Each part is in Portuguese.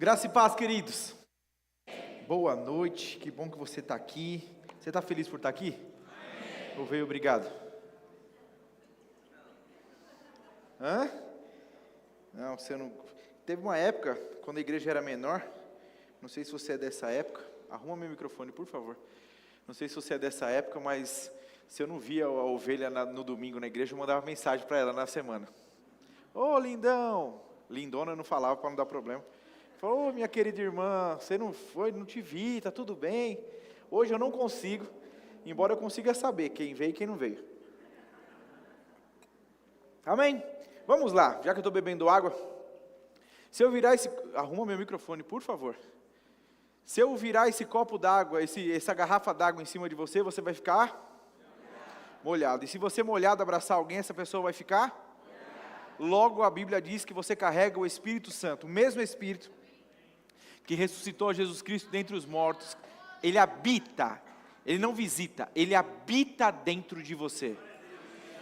Graça e paz, queridos. Boa noite, que bom que você está aqui. Você está feliz por estar aqui? Amém. Ou veio obrigado? Hã? Não, você não... Teve uma época, quando a igreja era menor, não sei se você é dessa época, arruma meu microfone, por favor. Não sei se você é dessa época, mas se eu não via a ovelha no domingo na igreja, eu mandava mensagem para ela na semana. Ô, lindão! Lindona eu não falava para não dar problema. Falou, ô, minha querida irmã, você não foi, não te vi, está tudo bem. Hoje eu não consigo, embora eu consiga saber quem veio e quem não veio. Amém? Vamos lá, já que eu estou bebendo água. Se eu virar esse... Arruma meu microfone, por favor. Se eu virar esse copo d'água, essa garrafa d'água em cima de você, você vai ficar molhado. E se você molhado abraçar alguém, essa pessoa vai ficar molhado. Logo a Bíblia diz que você carrega o Espírito Santo, o mesmo Espírito que ressuscitou Jesus Cristo dentre os mortos. Ele habita, ele não visita, ele habita dentro de você.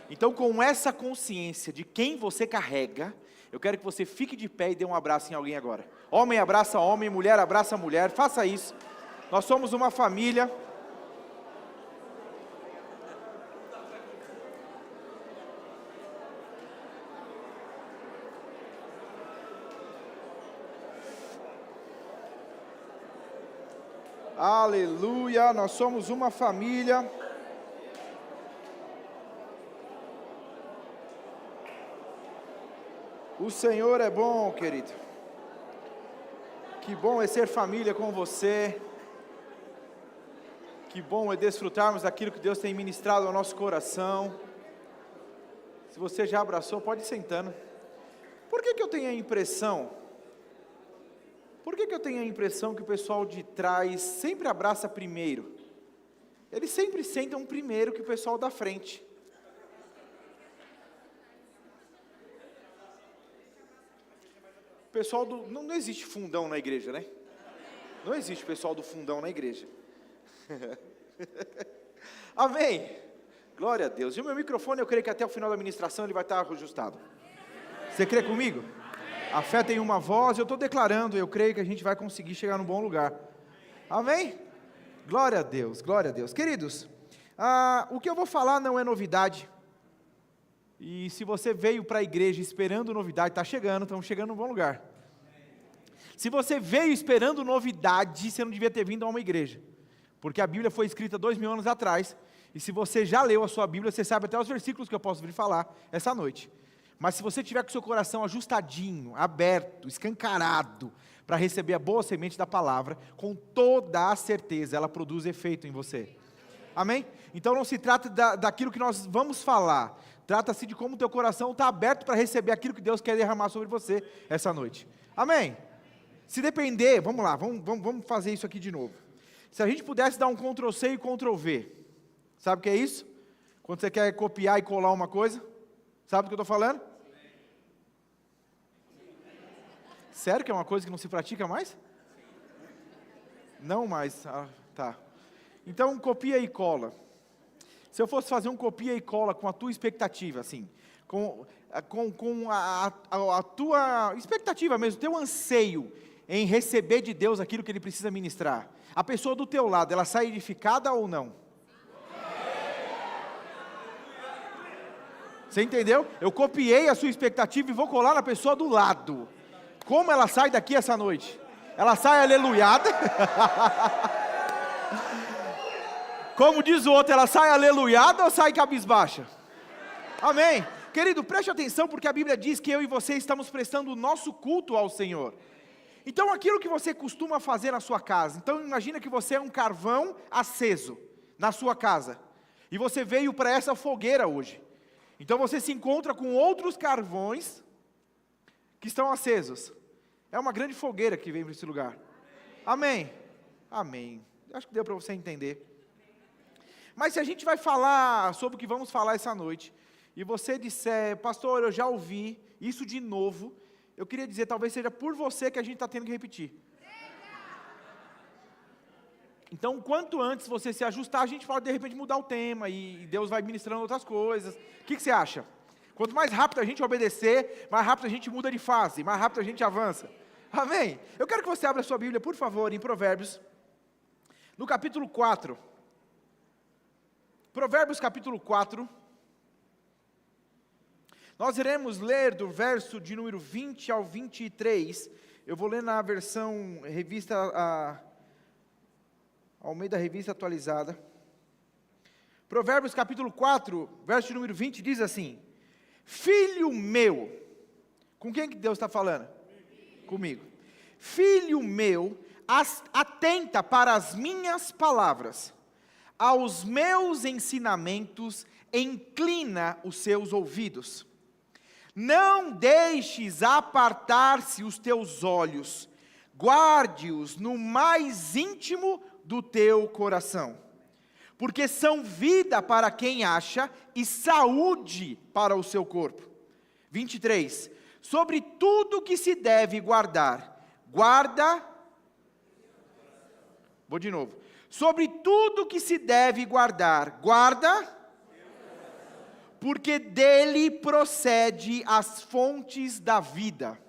Então, com essa consciência de quem você carrega, eu quero que você fique de pé e dê um abraço em alguém agora. Homem abraça homem, mulher abraça mulher, faça isso. Nós somos uma família. Aleluia, nós somos uma família. O Senhor é bom, querido. Que bom é ser família com você. Que bom é desfrutarmos daquilo que Deus tem ministrado ao nosso coração. Se você já abraçou, pode ir sentando. Por que eu tenho a impressão? Por que eu tenho a impressão que o pessoal de trás sempre abraça primeiro? Eles sempre sentam primeiro que o pessoal da frente. O pessoal do... Não existe fundão na igreja, né? Não existe pessoal do fundão na igreja. Amém? Glória a Deus. E o meu microfone, eu creio que até o final da ministração ele vai estar ajustado. Você crê comigo? A fé tem uma voz, eu estou declarando, eu creio que a gente vai conseguir chegar num bom lugar. Amém? Glória a Deus, glória a Deus. Queridos, o que eu vou falar não é novidade. E se você veio para a igreja esperando novidade, está chegando, estamos chegando num bom lugar. Se você veio esperando novidade, você não devia ter vindo a uma igreja. Porque a Bíblia foi escrita 2000 anos atrás. E se você já leu a sua Bíblia, você sabe até os versículos que eu posso vir falar essa noite. Mas se você tiver com o seu coração ajustadinho, aberto, escancarado, para receber a boa semente da palavra, com toda a certeza ela produz efeito em você. Amém? Então não se trata daquilo que nós vamos falar, trata-se de como o teu coração está aberto para receber aquilo que Deus quer derramar sobre você essa noite. Amém? Se depender, vamos lá, vamos fazer isso aqui de novo. Se a gente pudesse dar um Ctrl+C e Ctrl+V, sabe o que é isso? Quando você quer copiar e colar uma coisa, sabe do que eu estou falando? Sério que é uma coisa que não se pratica mais? Não mais, tá. Então, copia e cola. Se eu fosse fazer um copia e cola com a tua expectativa, assim, com a tua expectativa mesmo, o teu anseio em receber de Deus aquilo que Ele precisa ministrar, a pessoa do teu lado, ela sai edificada ou não? Você entendeu? Eu copiei a sua expectativa e vou colar na pessoa do lado. Como ela sai daqui essa noite? Ela sai aleluiada. Como diz o outro, ela sai aleluiada ou sai cabisbaixa? Amém? Querido, preste atenção porque a Bíblia diz que eu e você estamos prestando o nosso culto ao Senhor. Então aquilo que você costuma fazer na sua casa, então imagina que você é um carvão aceso na sua casa. E você veio para essa fogueira hoje. Então você se encontra com outros carvões que estão acesos. É uma grande fogueira que vem para esse lugar. Amém? Amém. Acho que deu para você entender. Mas se a gente vai falar sobre o que vamos falar essa noite, e você disser, pastor, eu já ouvi isso de novo, eu queria dizer, talvez seja por você que a gente está tendo que repetir. Então, quanto antes você se ajustar, a gente pode de repente mudar o tema, e Deus vai ministrando outras coisas. O que você acha? Quanto mais rápido a gente obedecer, mais rápido a gente muda de fase, mais rápido a gente avança. Amém? Eu quero que você abra a sua Bíblia, por favor, em Provérbios, no capítulo 4. Provérbios capítulo 4. Nós iremos ler do verso de número 20 ao 23. Eu vou ler na versão Almeida Revista Atualizada. Provérbios capítulo 4, verso de número 20, diz assim: Filho meu, com quem que Deus está falando? Comigo. Filho meu, atenta para as minhas palavras, aos meus ensinamentos, inclina os seus ouvidos. Não deixes apartar-se os teus olhos, guarde-os no mais íntimo do teu coração, porque são vida para quem acha e saúde para o seu corpo. 23. Sobre tudo que se deve guardar, vou de novo. Sobre tudo que se deve guardar, guarda, porque dele procede as fontes da vida.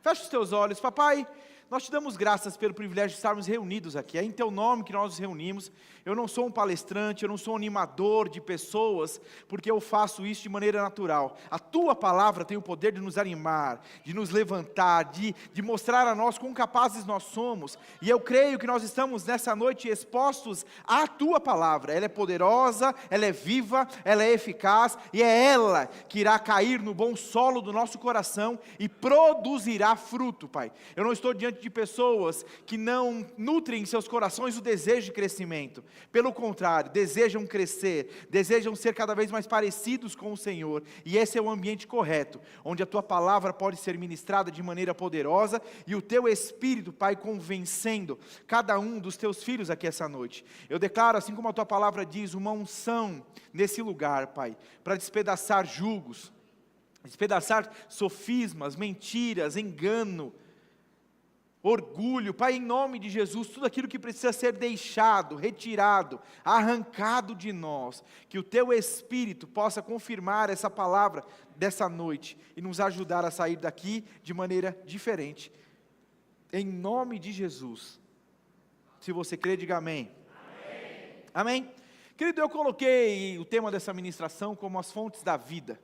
Feche os teus olhos, papai. Nós te damos graças pelo privilégio de estarmos reunidos aqui. É em teu nome que nós nos reunimos. Eu não sou um palestrante, eu não sou um animador de pessoas, porque eu faço isso de maneira natural. A tua palavra tem o poder de nos animar, de nos levantar, de mostrar a nós quão capazes nós somos. E eu creio que nós estamos nessa noite expostos à tua palavra. Ela é poderosa, ela é viva, ela é eficaz, e é ela que irá cair no bom solo do nosso coração e produzirá fruto, Pai. Eu não estou diante de pessoas que não nutrem em seus corações o desejo de crescimento. Pelo contrário, desejam crescer, desejam ser cada vez mais parecidos com o Senhor, e esse é o ambiente correto, onde a tua palavra pode ser ministrada de maneira poderosa, e o teu Espírito, Pai, convencendo cada um dos teus filhos aqui essa noite. Eu declaro, assim como a tua palavra diz, uma unção nesse lugar, Pai, para despedaçar julgos, despedaçar sofismas, mentiras, engano, orgulho, Pai, em nome de Jesus, tudo aquilo que precisa ser deixado, retirado, arrancado de nós, que o Teu Espírito possa confirmar essa palavra dessa noite, e nos ajudar a sair daqui de maneira diferente, em nome de Jesus. Se você crê, diga amém. Amém. Amém? Querido, eu coloquei o tema dessa ministração como as fontes da vida.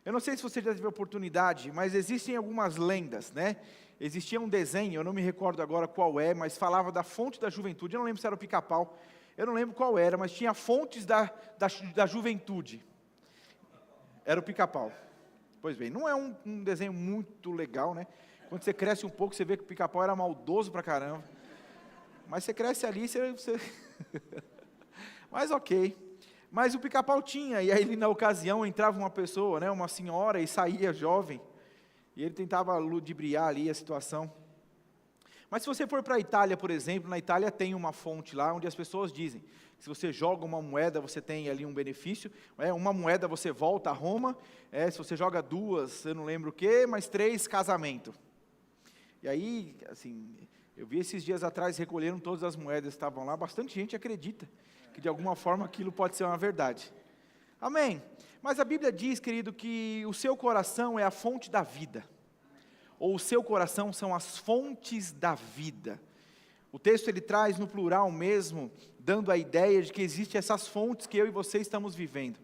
Eu não sei se você já teve a oportunidade, mas existem algumas lendas, né? Existia um desenho, eu não me recordo agora qual é, mas falava da fonte da juventude. Eu não lembro se era o Pica-Pau, eu não lembro qual era, mas tinha fontes da juventude. Era o Pica-Pau. Pois bem, não é um desenho muito legal, né? Quando você cresce um pouco, você vê que o Pica-Pau era maldoso pra caramba. Mas você cresce ali, você... Mas ok. Mas o Pica-Pau tinha, e aí na ocasião entrava uma pessoa, né, uma senhora, e saía jovem. E ele tentava ludibriar ali a situação. Mas se você for para a Itália, por exemplo, na Itália tem uma fonte lá, onde as pessoas dizem, que se você joga uma moeda, você tem ali um benefício, uma moeda você volta a Roma, se você joga duas, eu não lembro o que, mas 3, casamento. E aí, assim, eu vi esses dias atrás, recolheram todas as moedas que estavam lá, bastante gente acredita, que de alguma forma aquilo pode ser uma verdade. Amém? Mas a Bíblia diz, querido, que o seu coração é a fonte da vida, ou o seu coração são as fontes da vida. O texto ele traz no plural mesmo, dando a ideia de que existem essas fontes que eu e você estamos vivendo.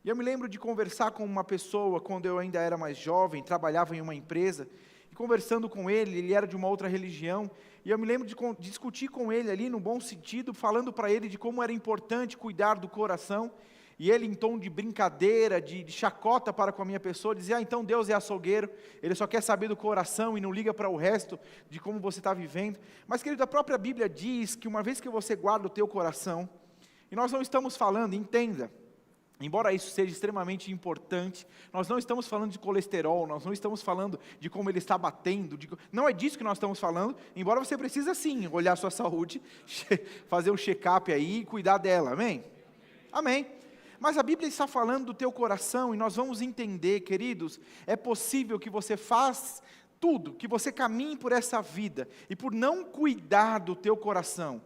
E eu me lembro de conversar com uma pessoa, quando eu ainda era mais jovem, trabalhava em uma empresa, e conversando com ele era de uma outra religião, e eu me lembro de discutir com ele ali, no bom sentido, falando para ele de como era importante cuidar do coração. E ele, em tom de brincadeira, de chacota para com a minha pessoa, dizia, então Deus é açougueiro, Ele só quer saber do coração e não liga para o resto de como você está vivendo. Mas, querido, a própria Bíblia diz que uma vez que você guarda o teu coração, e nós não estamos falando, entenda, embora isso seja extremamente importante, nós não estamos falando de colesterol, nós não estamos falando de como ele está batendo, não é disso que nós estamos falando, embora você precisa sim olhar a sua saúde, fazer um check-up aí e cuidar dela, amém? Amém. Mas a Bíblia está falando do teu coração, e nós vamos entender, queridos, é possível que você faça tudo, que você caminhe por essa vida, e por não cuidar do teu coração,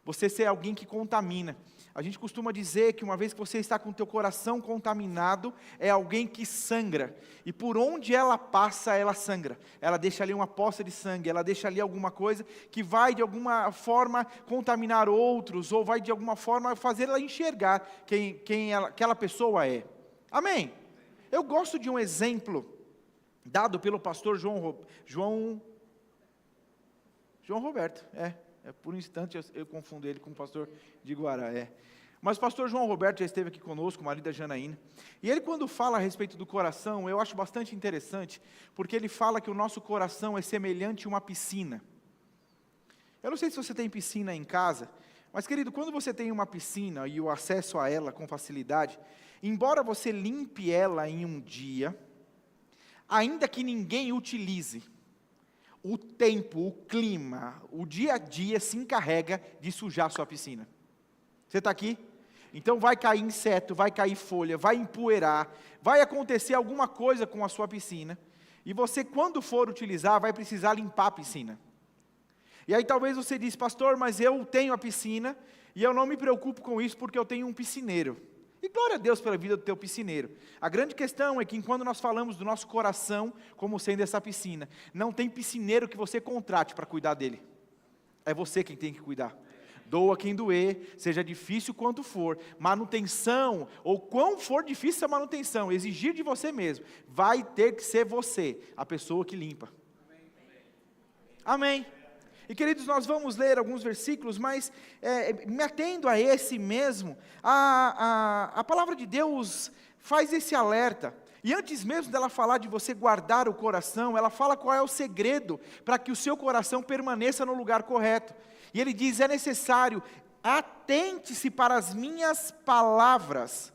você ser alguém que contamina. A gente costuma dizer que uma vez que você está com o teu coração contaminado, é alguém que sangra. E por onde ela passa, ela sangra. Ela deixa ali uma poça de sangue, ela deixa ali alguma coisa que vai de alguma forma contaminar outros, ou vai de alguma forma fazer ela enxergar aquela pessoa é. Amém? Eu gosto de um exemplo dado pelo pastor João Roberto, por um instante eu confundo ele com o pastor de Guará, Mas o pastor João Roberto já esteve aqui conosco, o marido da Janaína, e ele quando fala a respeito do coração, eu acho bastante interessante, porque ele fala que o nosso coração é semelhante a uma piscina. Eu não sei se você tem piscina em casa, mas querido, quando você tem uma piscina e o acesso a ela com facilidade, embora você limpe ela em um dia, ainda que ninguém utilize, o tempo, o clima, o dia a dia se encarrega de sujar a sua piscina. Você está aqui? Então vai cair inseto, vai cair folha, vai empoeirar, vai acontecer alguma coisa com a sua piscina, e você quando for utilizar, vai precisar limpar a piscina. E aí talvez você diz, pastor, mas eu tenho a piscina, e eu não me preocupo com isso porque eu tenho um piscineiro. E glória a Deus pela vida do teu piscineiro. A grande questão é que quando nós falamos do nosso coração como sendo essa piscina, não tem piscineiro que você contrate para cuidar dele. É você quem tem que cuidar. Doa quem doer, seja difícil quanto for, manutenção, ou quão for difícil a manutenção, exigir de você mesmo, vai ter que ser você, a pessoa que limpa. Amém. E queridos, nós vamos ler alguns versículos, mas me atendo a esse mesmo, a palavra de Deus faz esse alerta, e antes mesmo dela falar de você guardar o coração, ela fala qual é o segredo, para que o seu coração permaneça no lugar correto, e ele diz, é necessário, atente-se para as minhas palavras,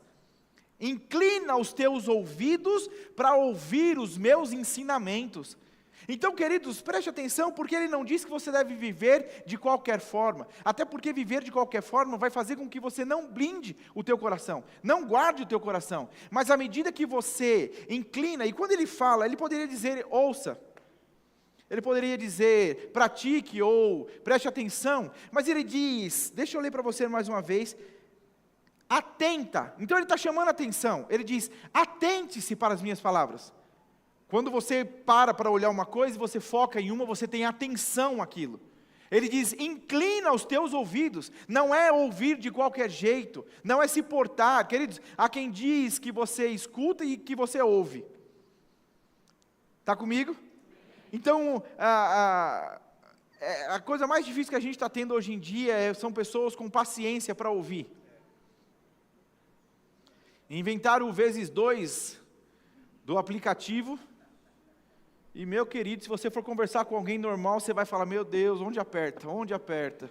inclina os teus ouvidos para ouvir os meus ensinamentos. Então, queridos, preste atenção, porque ele não diz que você deve viver de qualquer forma, até porque viver de qualquer forma vai fazer com que você não blinde o teu coração, não guarde o teu coração, mas à medida que você inclina, e quando ele fala, ele poderia dizer, ouça, ele poderia dizer, pratique, ou preste atenção, mas ele diz, deixa eu ler para você mais uma vez, atenta, então ele está chamando a atenção, ele diz, atente-se para as minhas palavras. Quando você para olhar uma coisa, você foca em uma, você tem atenção àquilo. Ele diz, inclina os teus ouvidos, não é ouvir de qualquer jeito, não é se portar, queridos, há quem diz que você escuta e que você ouve. Está comigo? Então, a coisa mais difícil que a gente está tendo hoje em dia são pessoas com paciência para ouvir. Inventaram o vezes 2 do aplicativo. E meu querido, se você for conversar com alguém normal, você vai falar, meu Deus, onde aperta? Onde aperta?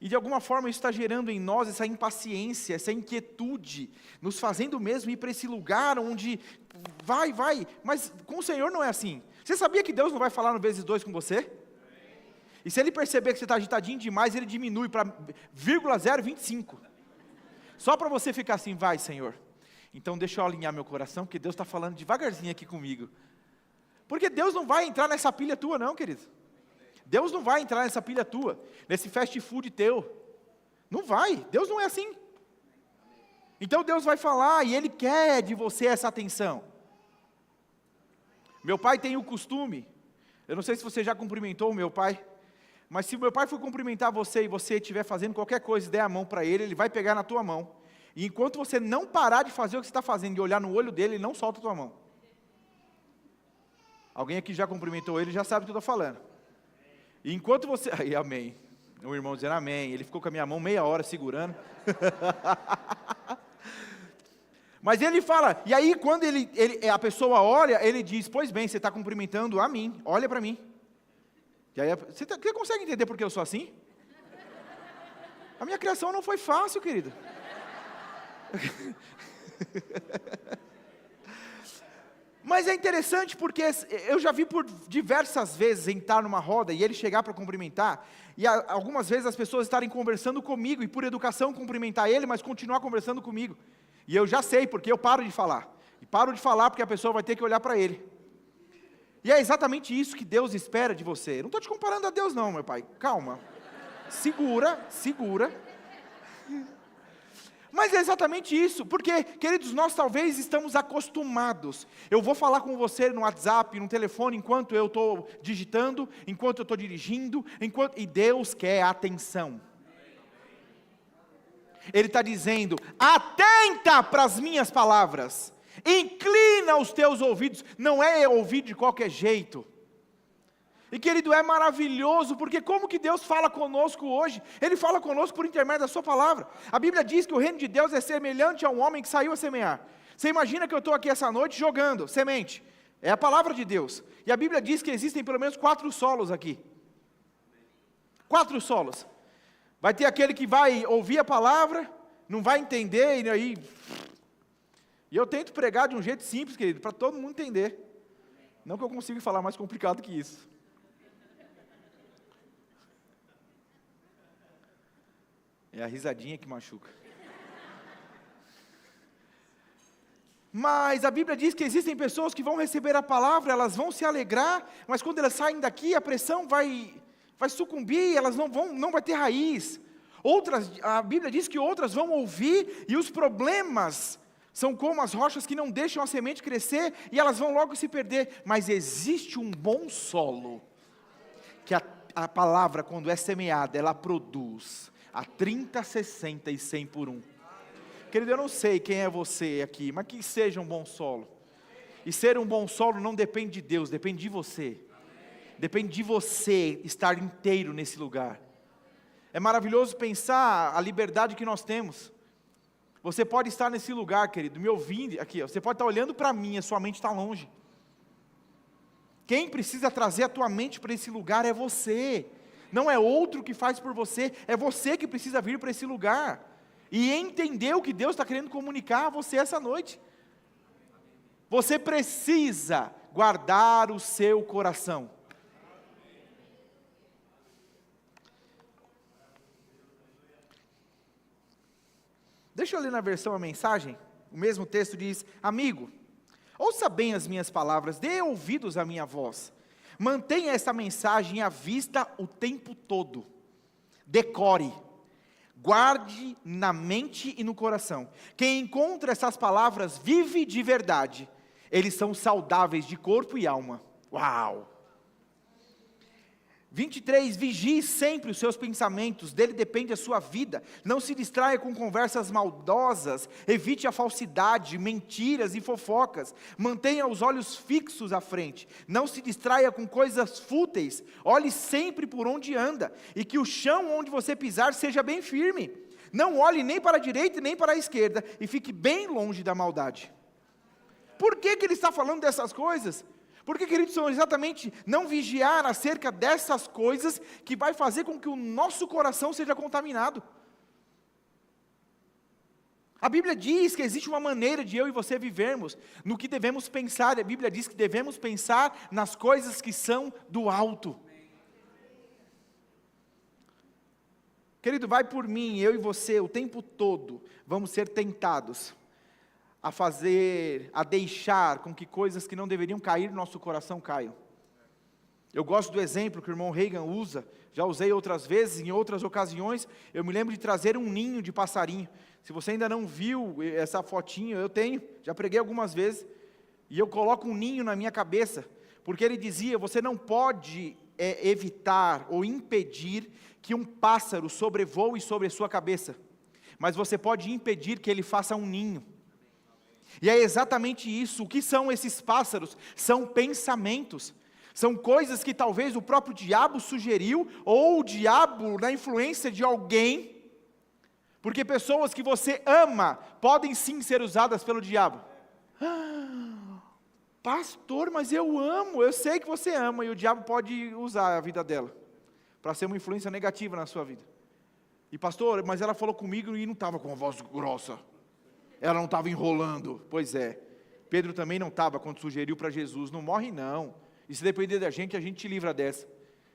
E de alguma forma isso está gerando em nós essa impaciência, essa inquietude, nos fazendo mesmo ir para esse lugar onde vai, mas com o Senhor não é assim. Você sabia que Deus não vai falar no vezes 2 com você? E se Ele perceber que você está agitadinho demais, Ele diminui para 0,025. Só para você ficar assim, vai Senhor. Então deixa eu alinhar meu coração, porque Deus está falando devagarzinho aqui comigo. Porque Deus não vai entrar nessa pilha tua não, querido. Deus não vai entrar nessa pilha tua, nesse fast food teu. Não vai, Deus não é assim. Então Deus vai falar, e Ele quer de você essa atenção. Meu pai tem o costume, eu não sei se você já cumprimentou o meu pai, mas se o meu pai for cumprimentar você, e você estiver fazendo qualquer coisa e der a mão para ele, ele vai pegar na tua mão. E enquanto você não parar de fazer o que você está fazendo, e olhar no olho dele, ele não solta a tua mão. Alguém aqui já cumprimentou ele, já sabe o que eu estou falando. E enquanto você... Aí, amém. O irmão dizendo amém. Ele ficou com a minha mão meia hora segurando. Mas ele fala, e aí quando a pessoa olha, ele diz, pois bem, você está cumprimentando a mim, olha para mim. E aí, você consegue entender por que eu sou assim? A minha criação não foi fácil, querido. Mas é interessante porque eu já vi por diversas vezes entrar numa roda e ele chegar para cumprimentar, e algumas vezes as pessoas estarem conversando comigo e por educação cumprimentar ele, mas continuar conversando comigo, e eu já sei porque eu paro de falar, e paro de falar porque a pessoa vai ter que olhar para ele, e é exatamente isso que Deus espera de você. Eu não estou te comparando a Deus não, meu pai, calma. Segura. Mas é exatamente isso, porque, queridos, nós talvez estamos acostumados. Eu vou falar com você no WhatsApp, no telefone, enquanto eu estou digitando, enquanto eu estou dirigindo, e Deus quer atenção. Ele está dizendo: atenta para as minhas palavras, inclina os teus ouvidos, não é ouvir de qualquer jeito. E querido, é maravilhoso, porque como que Deus fala conosco hoje? Ele fala conosco por intermédio da sua palavra. A Bíblia diz que o reino de Deus é semelhante a um homem que saiu a semear. Você imagina que eu estou aqui essa noite jogando semente, é a palavra de Deus. E a Bíblia diz que existem pelo menos 4 solos aqui. 4 solos. Vai ter aquele que vai ouvir a palavra, não vai entender, e aí... E eu tento pregar de um jeito simples, querido, para todo mundo entender. Não que eu consiga falar mais complicado que isso. É a risadinha que machuca. Mas a Bíblia diz que existem pessoas que vão receber a palavra, elas vão se alegrar, mas quando elas saem daqui, a pressão vai sucumbir, elas não vai ter raiz. Outras, a Bíblia diz que outras vão ouvir, e os problemas são como as rochas que não deixam a semente crescer, e elas vão logo se perder. Mas existe um bom solo, que a palavra, quando é semeada, ela produz a 30, 60 e 100 por 1. Querido, eu não sei quem é você aqui, mas que seja um bom solo. E ser um bom solo não depende de Deus, depende de você. Depende de você estar inteiro nesse lugar. É maravilhoso pensar a liberdade que nós temos. Você pode estar nesse lugar, querido, me ouvindo aqui, ó, você pode estar olhando para mim, a sua mente está longe. Quem precisa trazer a tua mente para esse lugar é você. Não é outro que faz por você, é você que precisa vir para esse lugar e entender o que Deus está querendo comunicar a você essa noite. Você precisa guardar o seu coração. Deixa eu ler na versão a mensagem, o mesmo texto diz: amigo, ouça bem as minhas palavras, dê ouvidos à minha voz. Mantenha essa mensagem à vista o tempo todo. Decore. Guarde na mente e no coração. Quem encontra essas palavras vive de verdade. Eles são saudáveis de corpo e alma. Uau! 23, vigie sempre os seus pensamentos, dele depende a sua vida, não se distraia com conversas maldosas, evite a falsidade, mentiras e fofocas, mantenha os olhos fixos à frente, não se distraia com coisas fúteis, olhe sempre por onde anda, e que o chão onde você pisar seja bem firme, não olhe nem para a direita nem para a esquerda, e fique bem longe da maldade. Por que ele está falando dessas coisas? Porque, queridos, são exatamente não vigiar acerca dessas coisas que vai fazer com que o nosso coração seja contaminado. A Bíblia diz que existe uma maneira de eu e você vivermos no que devemos pensar. A Bíblia diz que devemos pensar nas coisas que são do alto. Querido, vai por mim, eu e você, o tempo todo, vamos ser tentados a deixar com que coisas que não deveriam cair no nosso coração caiam. Eu gosto do exemplo que o irmão Reagan usa, já usei outras vezes, em outras ocasiões, eu me lembro de trazer um ninho de passarinho. Se você ainda não viu essa fotinho, eu tenho, já preguei algumas vezes, e eu coloco um ninho na minha cabeça, porque ele dizia, você não pode evitar ou impedir que um pássaro sobrevoe sobre a sua cabeça, mas você pode impedir que ele faça um ninho. E é exatamente isso. O que são esses pássaros? São pensamentos. São coisas que talvez o próprio diabo sugeriu, ou o diabo, na influência de alguém, porque pessoas que você ama, podem sim ser usadas pelo diabo. Pastor, mas eu amo, eu sei que você ama, e o diabo pode usar a vida dela, para ser uma influência negativa na sua vida. E pastor, mas ela falou comigo e não estava com a voz grossa. Ela não estava enrolando. Pois é, Pedro também não estava quando sugeriu para Jesus, não morre não, e se depender da gente, a gente te livra dessa.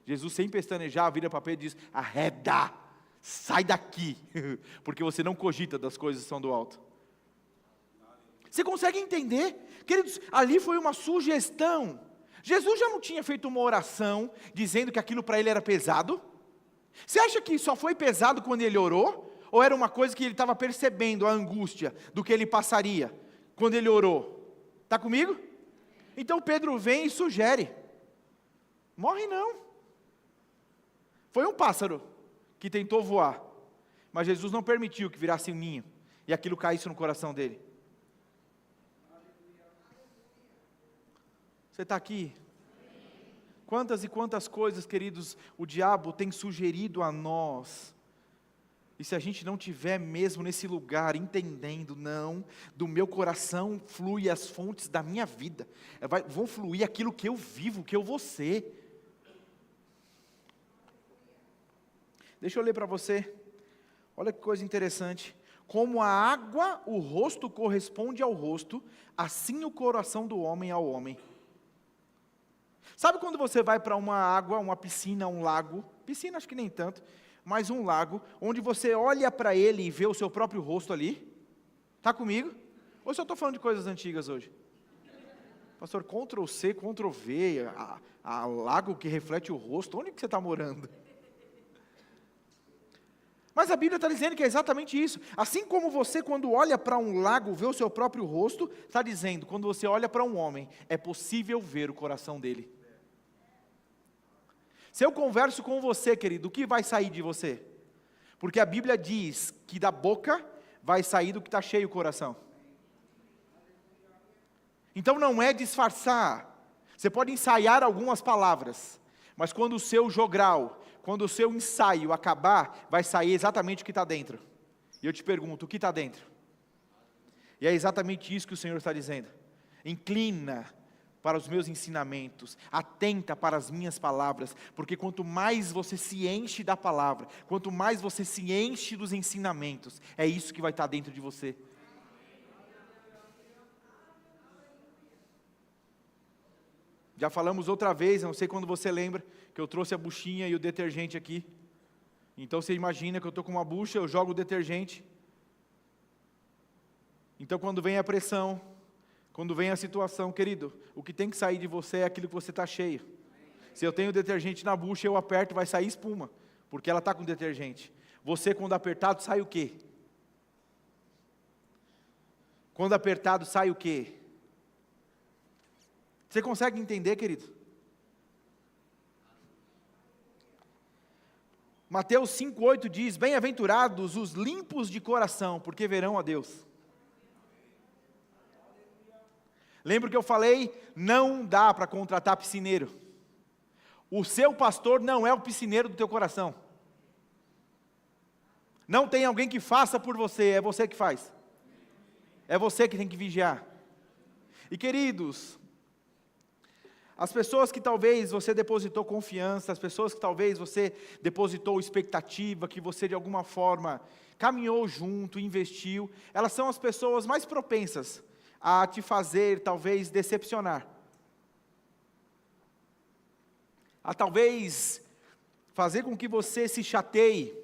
Jesus, sem pestanejar, vira para Pedro e diz, arreda, sai daqui, porque você não cogita das coisas que são do alto. Você consegue entender? Queridos, ali foi uma sugestão. Jesus já não tinha feito uma oração, dizendo que aquilo para ele era pesado? Você acha que só foi pesado quando ele orou? Ou era uma coisa que ele estava percebendo, a angústia do que ele passaria quando ele orou? Está comigo? Então Pedro vem e sugere: morre não. Foi um pássaro que tentou voar, mas Jesus não permitiu que virasse um ninho e aquilo caísse no coração dele. Você está aqui? Quantas e quantas coisas, queridos, o diabo tem sugerido a nós. E se a gente não tiver mesmo nesse lugar, entendendo, não, do meu coração flui as fontes da minha vida. Vão fluir aquilo que eu vivo, que eu vou ser. Deixa eu ler para você. Olha que coisa interessante. Como a água, o rosto corresponde ao rosto, assim o coração do homem ao homem. Sabe quando você vai para uma água, uma piscina, um lago? Piscina acho que nem tanto, mas um lago, onde você olha para ele e vê o seu próprio rosto ali? Está comigo? Ou se eu estou falando de coisas antigas hoje? Pastor, Ctrl+C, Ctrl+V, a lago que reflete o rosto, onde que você está morando? Mas a Bíblia está dizendo que é exatamente isso. Assim como você, quando olha para um lago, vê o seu próprio rosto, está dizendo, quando você olha para um homem, é possível ver o coração dele. Se eu converso com você, querido, o que vai sair de você? Porque a Bíblia diz que da boca vai sair do que está cheio o coração. Então não é disfarçar. Você pode ensaiar algumas palavras, mas quando o seu jogral, quando o seu ensaio acabar, vai sair exatamente o que está dentro. E eu te pergunto, o que está dentro? E é exatamente isso que o Senhor está dizendo. Inclina para os meus ensinamentos, atenta para as minhas palavras, porque quanto mais você se enche da palavra, quanto mais você se enche dos ensinamentos, é isso que vai estar dentro de você. Já falamos outra vez, não sei quando você lembra, que eu trouxe a buchinha e o detergente aqui. Então você imagina que eu estou com uma bucha, eu jogo o detergente. Então quando vem a pressão, quando vem a situação, querido, o que tem que sair de você é aquilo que você está cheio. Se eu tenho detergente na bucha, eu aperto, vai sair espuma, porque ela está com detergente. Você, quando apertado, sai o quê? Quando apertado, sai o quê? Você consegue entender, querido? Mateus 5,8 diz: bem-aventurados os limpos de coração, porque verão a Deus. Lembra que eu falei? Não dá para contratar piscineiro. O seu pastor não é o piscineiro do teu coração. Não tem alguém que faça por você, é você que faz. É você que tem que vigiar. E queridos, as pessoas que talvez você depositou confiança, as pessoas que talvez você depositou expectativa, que você de alguma forma caminhou junto, investiu, elas são as pessoas mais propensas a te fazer talvez decepcionar, a talvez fazer com que você se chateie,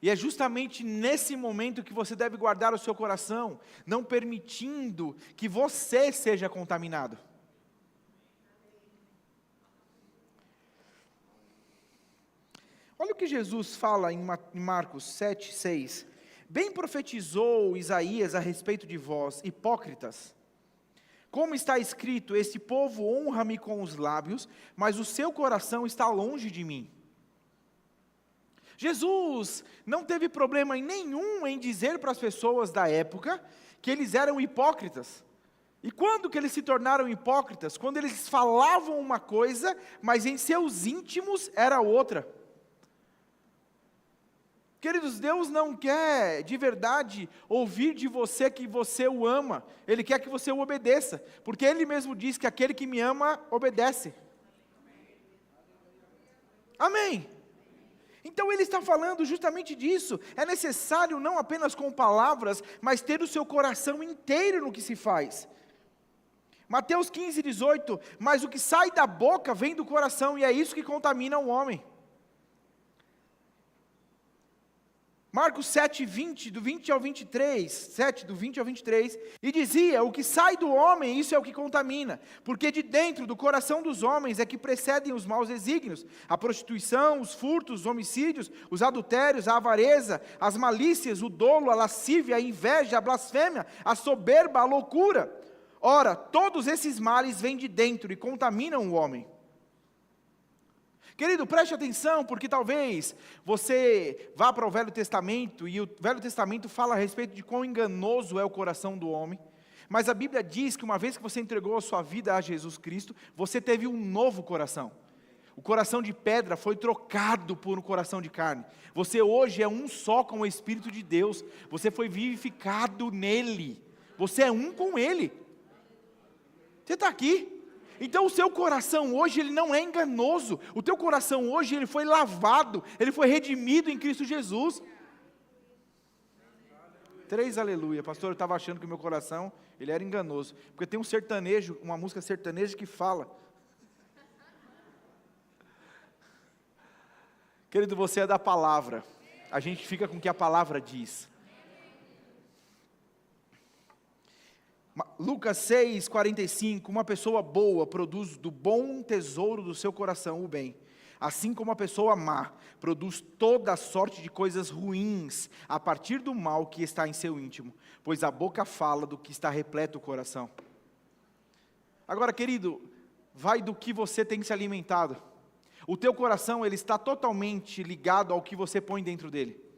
e é justamente nesse momento que você deve guardar o seu coração, não permitindo que você seja contaminado. Olha o que Jesus fala em Marcos 7,6. Bem profetizou Isaías a respeito de vós, hipócritas. Como está escrito, este povo honra-me com os lábios, mas o seu coração está longe de mim. Jesus não teve problema nenhum em dizer para as pessoas da época que eles eram hipócritas. E quando que eles se tornaram hipócritas? Quando eles falavam uma coisa, mas em seus íntimos era outra. Queridos, Deus não quer de verdade ouvir de você que você o ama, Ele quer que você o obedeça, porque Ele mesmo diz que aquele que me ama, obedece. Amém. Então Ele está falando justamente disso, é necessário não apenas com palavras, mas ter o seu coração inteiro no que se faz. Mateus 15,18, mas o que sai da boca vem do coração, e é isso que contamina o homem. Marcos 7, 20, do 20 ao 23, 7, do 20 ao 23, e dizia: o que sai do homem, isso é o que contamina, porque de dentro do coração dos homens é que precedem os maus desígnios, a prostituição, os furtos, os homicídios, os adultérios, a avareza, as malícias, o dolo, a lascívia, a inveja, a blasfêmia, a soberba, a loucura. Ora, todos esses males vêm de dentro e contaminam o homem. Querido, preste atenção, porque talvez você vá para o Velho Testamento, e o Velho Testamento fala a respeito de quão enganoso é o coração do homem, mas a Bíblia diz que uma vez que você entregou a sua vida a Jesus Cristo, você teve um novo coração. O coração de pedra foi trocado por um coração de carne. Você hoje é um só com o Espírito de Deus, você foi vivificado nele, você é um com ele. Você está aqui. Então o seu coração hoje, ele não é enganoso. O teu coração hoje, ele foi lavado, ele foi redimido em Cristo Jesus. 3 aleluia. Pastor, eu estava achando que o meu coração, ele era enganoso. Porque tem um sertanejo, uma música sertaneja que fala. Querido, você é da palavra. A gente fica com o que a palavra diz. Lucas 6, 45, uma pessoa boa produz do bom tesouro do seu coração o bem, assim como a pessoa má produz toda sorte de coisas ruins, a partir do mal que está em seu íntimo, pois a boca fala do que está repleto o coração. Agora, querido, vai do que você tem se alimentado. O teu coração, ele está totalmente ligado ao que você põe dentro dele.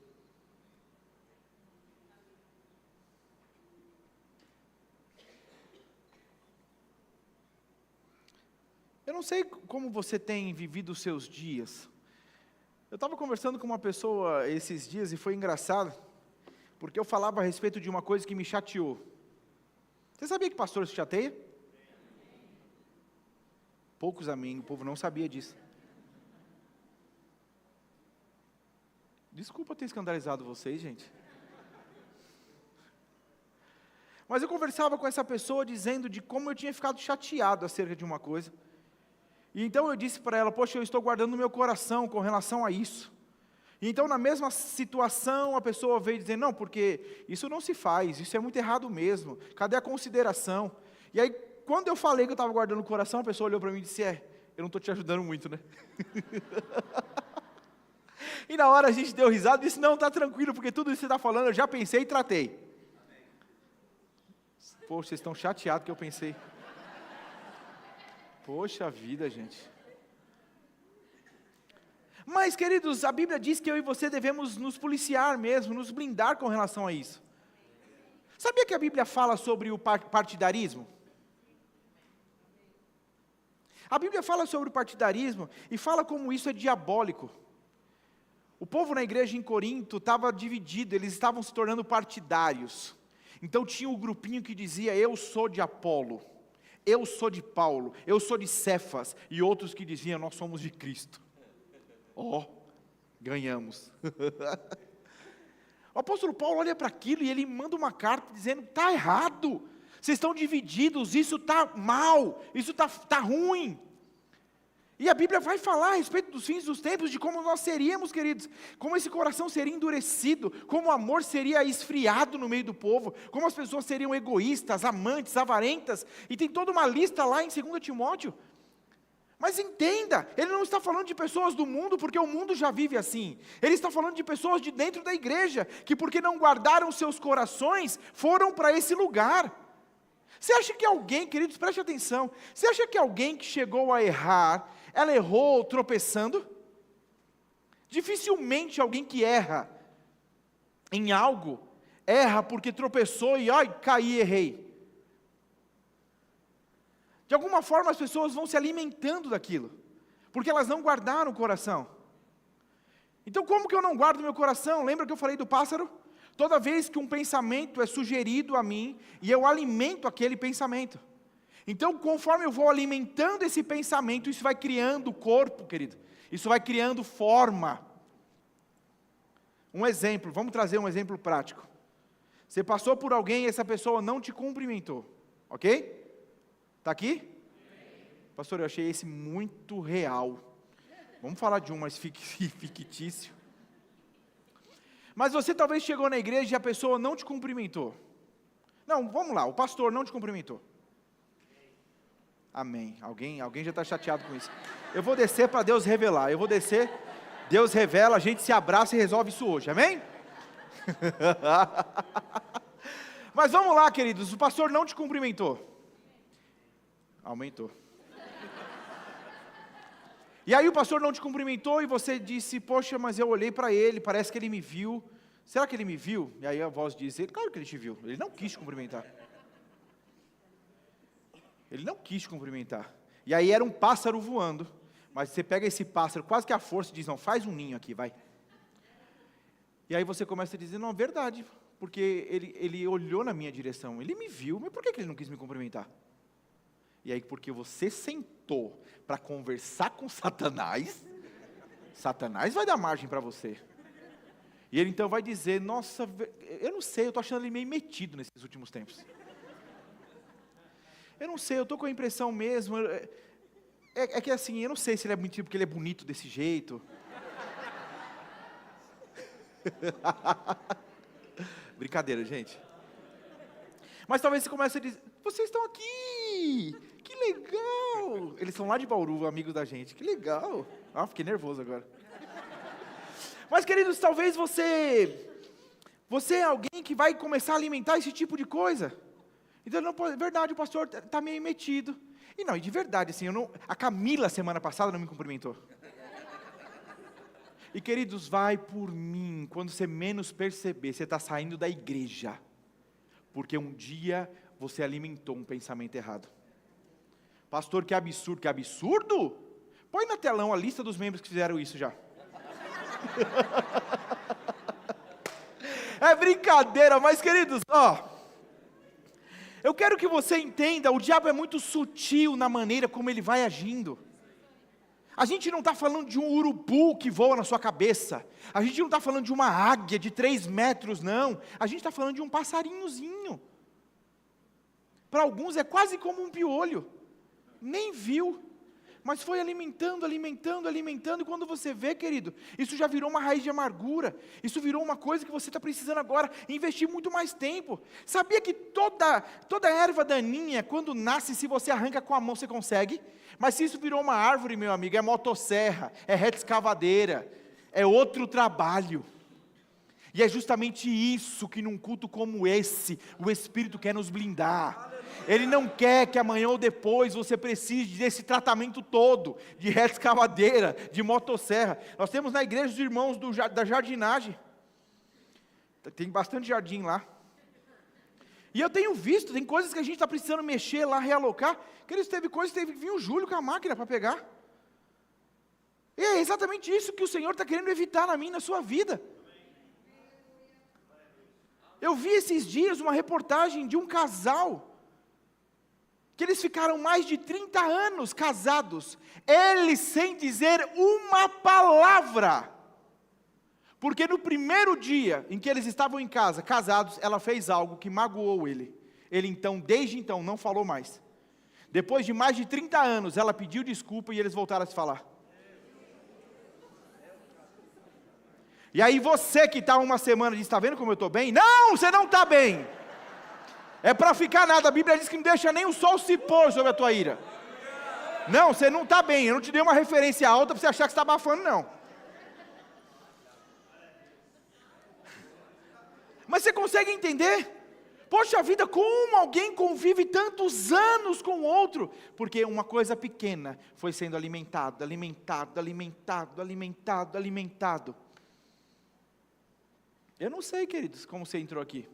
Eu não sei como você tem vivido os seus dias. Eu estava conversando com uma pessoa esses dias e foi engraçado, porque eu falava a respeito de uma coisa que me chateou. Você sabia que pastor se chateia? Poucos amém, o povo não sabia disso. Desculpa ter escandalizado vocês, gente. Mas eu conversava com essa pessoa dizendo de como eu tinha ficado chateado acerca de uma coisa. E então eu disse para ela: poxa, eu estou guardando no meu coração com relação a isso. E então na mesma situação a pessoa veio dizer: não, porque isso não se faz, isso é muito errado mesmo, cadê a consideração? E aí quando eu falei que eu estava guardando no coração, a pessoa olhou para mim e disse: eu não estou te ajudando muito, né? E na hora a gente deu risada e disse: não, está tranquilo, porque tudo isso que você está falando eu já pensei e tratei. Poxa, vocês estão chateados que eu pensei. Poxa vida, gente. Mas, queridos, a Bíblia diz que eu e você devemos nos policiar mesmo, nos blindar com relação a isso. Sabia que a Bíblia fala sobre o partidarismo? A Bíblia fala sobre o partidarismo e fala como isso é diabólico. O povo na igreja em Corinto estava dividido, eles estavam se tornando partidários. Então tinha o grupinho que dizia: eu sou de Apolo, eu sou de Paulo, eu sou de Cefas, e outros que diziam: nós somos de Cristo. Ganhamos. O apóstolo Paulo olha para aquilo e ele manda uma carta dizendo: está errado, vocês estão divididos, isso está mal, isso está ruim. E a Bíblia vai falar a respeito dos fins dos tempos, de como nós seríamos, queridos, como esse coração seria endurecido, como o amor seria esfriado no meio do povo, como as pessoas seriam egoístas, amantes, avarentas, e tem toda uma lista lá em 2 Timóteo. Mas entenda, ele não está falando de pessoas do mundo, porque o mundo já vive assim. Ele está falando de pessoas de dentro da igreja, que porque não guardaram seus corações, foram para esse lugar. Você acha que alguém, queridos, preste atenção, você acha que alguém que chegou a errar, ela errou tropeçando? Dificilmente alguém que erra em algo, erra porque tropeçou e caí, errei. De alguma forma as pessoas vão se alimentando daquilo, porque elas não guardaram o coração. Então como que eu não guardo meu coração? Lembra que eu falei do pássaro? Toda vez que um pensamento é sugerido a mim, e eu alimento aquele pensamento. Então, conforme eu vou alimentando esse pensamento, isso vai criando corpo, querido. Isso vai criando forma. Um exemplo, vamos trazer um exemplo prático. Você passou por alguém e essa pessoa não te cumprimentou, ok? Está aqui? Pastor, eu achei esse muito real. Vamos falar de um mais fictício. Mas você talvez chegou na igreja e a pessoa não te cumprimentou. Não, vamos lá, o pastor não te cumprimentou. Amém. Alguém já está chateado com isso. Eu vou descer para Deus revelar. Eu vou descer, Deus revela, a gente se abraça e resolve isso hoje. Amém? Mas vamos lá, queridos. O pastor não te cumprimentou. Aumentou. E aí o pastor não te cumprimentou e você disse, poxa, mas eu olhei para ele, parece que ele me viu. Será que ele me viu? E aí a voz diz, claro que ele te viu. Ele não quis te cumprimentar. Ele não quis te cumprimentar. E aí era um pássaro voando. Mas você pega esse pássaro, quase que à força, e diz, não, faz um ninho aqui, vai. E aí você começa a dizer, não, é verdade. Porque ele olhou na minha direção, ele me viu, mas por que ele não quis me cumprimentar? E aí, porque você sentou para conversar com Satanás, Satanás vai dar margem para você. E ele então vai dizer, nossa, eu não sei, eu estou achando ele meio metido nesses últimos tempos. Eu não sei, eu estou com a impressão mesmo, é que assim, eu não sei se ele é metido porque ele é bonito desse jeito. Brincadeira, gente. Mas talvez você comece a dizer, vocês estão aqui, que legal. Eles são lá de Bauru, amigos da gente, que legal. Fiquei nervoso agora. Mas queridos, talvez você é alguém que vai começar a alimentar esse tipo de coisa. Então, não, é verdade, o pastor está meio metido. E de verdade, assim, a Camila semana passada não me cumprimentou. E queridos, vai por mim, quando você menos perceber, você está saindo da igreja. Porque um dia você alimentou um pensamento errado. Pastor, que absurdo, que absurdo? Põe na telão a lista dos membros que fizeram isso já. É brincadeira, mas queridos, eu quero que você entenda, o diabo é muito sutil na maneira como ele vai agindo. A gente não está falando de um urubu que voa na sua cabeça. A gente não está falando de uma águia de 3 metros, não. A gente está falando de um passarinhozinho. Para alguns é quase como um piolho. Nem viu. Mas foi alimentando, e quando você vê, querido, isso já virou uma raiz de amargura. Isso virou uma coisa que você está precisando agora investir muito mais tempo. Sabia que toda erva daninha, quando nasce, se você arranca com a mão, você consegue? Mas se isso virou uma árvore, meu amigo, é motosserra, é reta escavadeira, é outro trabalho. E é justamente isso que num culto como esse, o Espírito quer nos blindar. Ele não quer que amanhã ou depois você precise desse tratamento todo, de reta escavadeira, de motosserra. Nós temos na igreja os irmãos da jardinagem. Tem bastante jardim lá. E eu tenho visto, tem coisas que a gente está precisando mexer lá, realocar. Teve coisas que teve que vir o Júlio com a máquina para pegar. E é exatamente isso que o Senhor está querendo evitar na minha e na sua vida. Eu vi esses dias uma reportagem de um casal, que eles ficaram mais de 30 anos casados, eles sem dizer uma palavra, porque no primeiro dia em que eles estavam em casa, casados, ela fez algo que magoou ele então, desde então, não falou mais. Depois de mais de 30 anos, ela pediu desculpa e eles voltaram a se falar. E aí você que está uma semana diz, está vendo como eu estou bem? Não, você não está bem. É para ficar nada, a Bíblia diz que não deixa nem o sol se pôr sobre a tua ira. Não, você não está bem, eu não te dei uma referência alta para você achar que você está abafando, não. Mas você consegue entender? Poxa vida, como alguém convive tantos anos com o outro? Porque uma coisa pequena foi sendo alimentado. Eu não sei, queridos, como você entrou aqui.